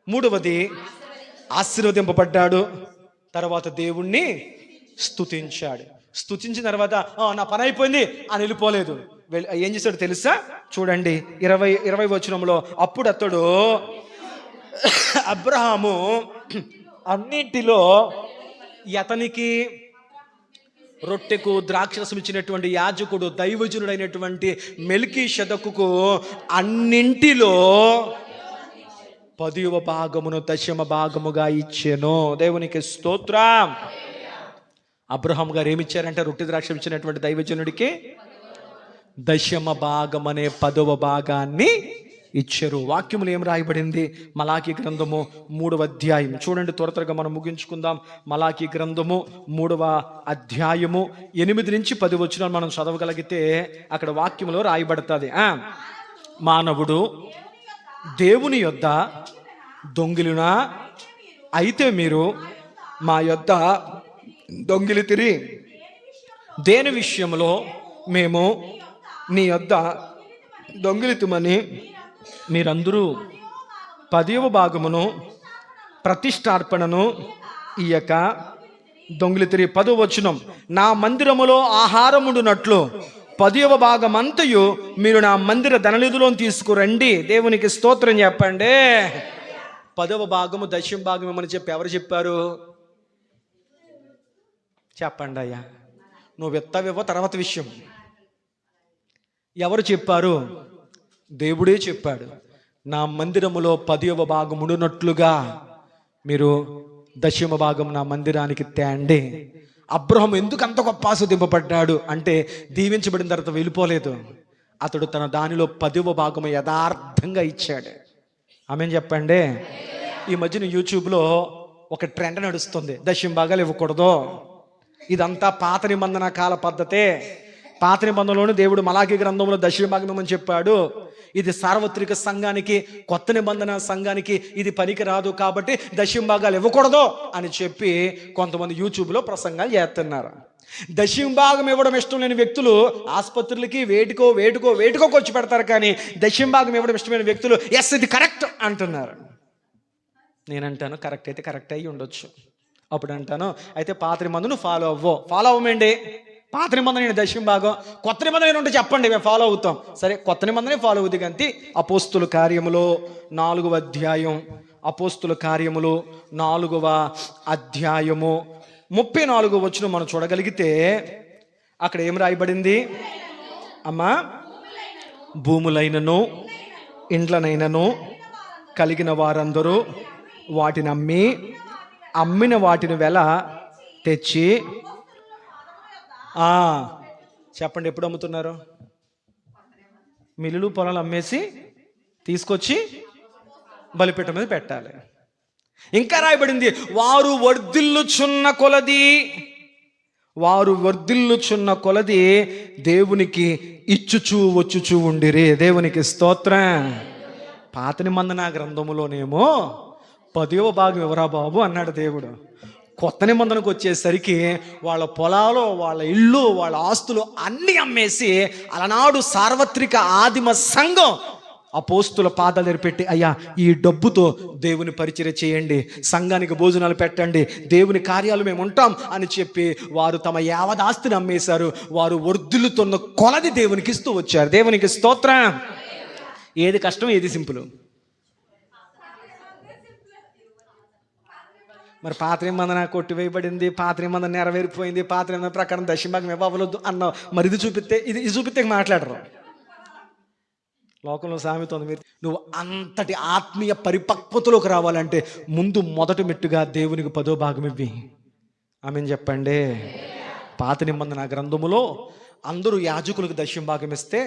మూడవది ఆశీర్వదింపబడ్డాడు. తర్వాత దేవుణ్ణి స్తుతించిన తర్వాత నా పని అయిపోయింది అని వెళ్ళిపోలేదు. ఏం చేశాడు తెలుసా? చూడండి 20వ వచనంలో, అప్పుడు అతడు అబ్రహాము అన్నింటిలో అతనికి రొట్టెకు ద్రాక్షరసం ఇచ్చినటువంటి యాజకుడు దైవజనుడైనటువంటి మెల్కీషెదకుకు అన్నింటిలో 10వ భాగమును దశమ భాగముగా ఇచ్చెను. దేవునికి స్తోత్రం. అబ్రహాం గారు ఏమిచ్చారంటే రొట్టె ద్రాక్ష ఇచ్చినటువంటి దైవజనుడికి దశమ భాగం అనే 10వ భాగాన్ని ఇచ్చారు. వాక్యములు ఏం రాయబడింది? మలాకీ గ్రంథము 3వ అధ్యాయం చూడండి. త్వరగా మనం ముగించుకుందాం. మలాకీ గ్రంథము 3వ అధ్యాయము 8 నుంచి 10 వచనాలు మనం చదవగలిగితే అక్కడ వాక్యములో రాయబడుతుంది. మానవుడు దేవుని యొద్ద దొంగిలినా అయితే మీరు మా యొద్ద దొంగిలితిరి. దేని విషయంలో మేము నీ యొద్ద దొంగిలితుమని మీరందరూ 10వ భాగమును ప్రతిష్టార్పణను ఇయ్యక దొంగిలితిరి. 10వ వచనం, నా మందిరములో ఆహారముండునట్లు 10వ భాగమంతయు మీరు నా మందిర ధననిధిలో తీసుకురండి. దేవునికి స్తోత్రం చెప్పండి. 10వ భాగము దశమ భాగం ఏమని చెప్పి ఎవరు చెప్పారు? చెప్పండి అయ్యా. నువ్వు ఎత్తవేవో తర్వాత విషయం. ఎవరు చెప్పారు? దేవుడే చెప్పాడు. నా మందిరములో 10వ భాగం ఉండునట్లుగా మీరు దశమ భాగం నా మందిరానికి తేండి. అబ్రహాము ఎందుకు అంత గొప్ప ఆశీర్వదింపబడ్డాడు అంటే దీవించబడిన తర్వాత వెళ్ళిపోలేదు. అతడు తన దానిలో 10వ భాగము యథార్థంగా ఇచ్చాడు. ఆమేన్ చెప్పండి. ఈ మధ్యన యూట్యూబ్లో ఒక ట్రెండ్ నడుస్తుంది, దశమ భాగాలు ఇవ్వకూడదు. ఇదంతా పాత నిబంధన కాల పద్ధతే. పాత నిబంధనలోని దేవుడు మలాకీ గ్రంథంలో దశమ భాగం ఇవ్వమని చెప్పాడు. ఇది సార్వత్రిక సంఘానికి, కొత్త నిబంధన సంఘానికి ఇది పనికి రాదు కాబట్టి దశమ భాగాలు ఇవ్వకూడదు అని చెప్పి కొంతమంది యూట్యూబ్లో ప్రసంగాలు చేస్తున్నారు. దశమ భాగం ఇవ్వడం ఇష్టం లేని వ్యక్తులు ఆసుపత్రులకి వేటుకో ఖర్చు పెడతారు, కానీ దశమ భాగం ఇవ్వడం ఇష్టమైన వ్యక్తులు ఎస్ ఇది కరెక్ట్ అంటున్నారు. నేనంటాను కరెక్ట్ అయితే కరెక్ట్ అయ్యి ఉండొచ్చు. అప్పుడు అంటాను అయితే పాత నిబంధనను ఫాలో అవ్వమండి. పాత నిబంధన దశమ భాగం, కొత్త నిబంధన ఉంటే చెప్పండి, మేము ఫాలో అవుతాం. సరే, కొత్త నిబంధనే ఫాలో అవుతుంది. కానీ అపోస్తుల కార్యములో 4వ అధ్యాయం, అపోస్తుల కార్యములు 4వ అధ్యాయము 34వ వచనం మనం చూడగలిగితే అక్కడ ఏం రాయబడింది? అమ్మా, భూములైనను ఇండ్లనైనను కలిగిన వారందరూ వాటిని అమ్మిన వాటిని వెల తెచ్చి చెప్పండి, ఎప్పుడు అమ్ముతున్నారు? మిల్లులు పొలాలు అమ్మేసి తీసుకొచ్చి బలిపీఠం మీద పెట్టాలి. ఇంకా రాయబడింది, వారు వర్ధిల్లుచున్న కొలది దేవునికి ఇచ్చుచూ వచ్చుచూ ఉండిరి. దేవునికి స్తోత్రం. పాత నిబంధన గ్రంథములోనేమో 10వ భాగం ఎవరా బాబు అన్నాడు దేవుడు. కొత్త నిబంధనకు వచ్చేసరికి వాళ్ళ పొలాలు, వాళ్ళ ఇళ్ళు, వాళ్ళ ఆస్తులు అన్నీ అమ్మేసి అలనాడు సార్వత్రిక ఆదిమ సంఘం అపోస్తుల పాదాలు ఎరిపెట్టి, అయ్యా ఈ డబ్బుతో దేవుని పరిచర్య చేయండి, సంఘానికి భోజనాలు పెట్టండి, దేవుని కార్యాలు మేము ఉంటాం అని చెప్పి వారు తమ యావదాస్తిని అమ్మేశారు. వారు వర్ధిల్లుతున్న కొలది దేవునికి ఇస్తూ వచ్చారు. దేవునికి స్తోత్రం. ఏది కష్టం, ఏది సింపుల్? మరి పాత నిబంధన కొట్టివేయబడింది, పాత నిబంధన నెరవేరిపోయింది, పాత నిబంధన ప్రకారం దశమ భాగం ఇవ్వవలదు అన్నావు. మరి ఇది చూపిస్తే మాట్లాడరు. లోకంలో సామెత ఉంది, నువ్వు అంతటి ఆత్మీయ పరిపక్వతలోకి రావాలంటే ముందు మొదటి మెట్టుగా దేవునికి 10వ భాగం ఇవ్వి. ఆమేన్ చెప్పండి. పాత నిబంధన గ్రంథములో అందరూ యాజకులకు దశమ భాగం ఇస్తే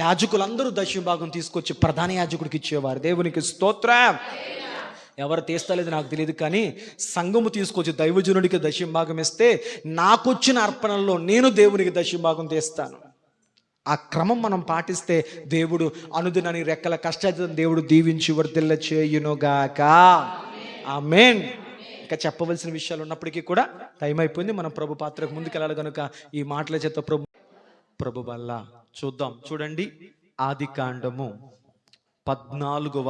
యాజకులందరూ దశమ భాగం తీసుకొచ్చి ప్రధాన యాజకుడికి ఇచ్చేవారు. దేవునికి స్తోత్రం. ఎవరు తీస్తలేదు నాకు తెలియదు, కానీ సంఘము తీసుకొచ్చి దైవజనుడికి దశమ భాగం ఇస్తే నాకొచ్చిన అర్పణల్లో నేను దేవునికి దశమ భాగం తీస్తాను. ఆ క్రమం మనం పాటిస్తే దేవుడు అనుదినాన్ని రెక్కల కష్టార్జితం దేవుడు దీవించి వర్ధిల్ల చేయునుగాక. ఆమేన్. ఇంకా చెప్పవలసిన విషయాలు ఉన్నప్పటికీ కూడా టైం అయిపోయింది. మనం ప్రభు పాత్రకు ముందుకెళ్ళాలి కనుక ఈ మాటల చేత ప్రభు వల్ల చూద్దాం. చూడండి, ఆదికాండము 14వ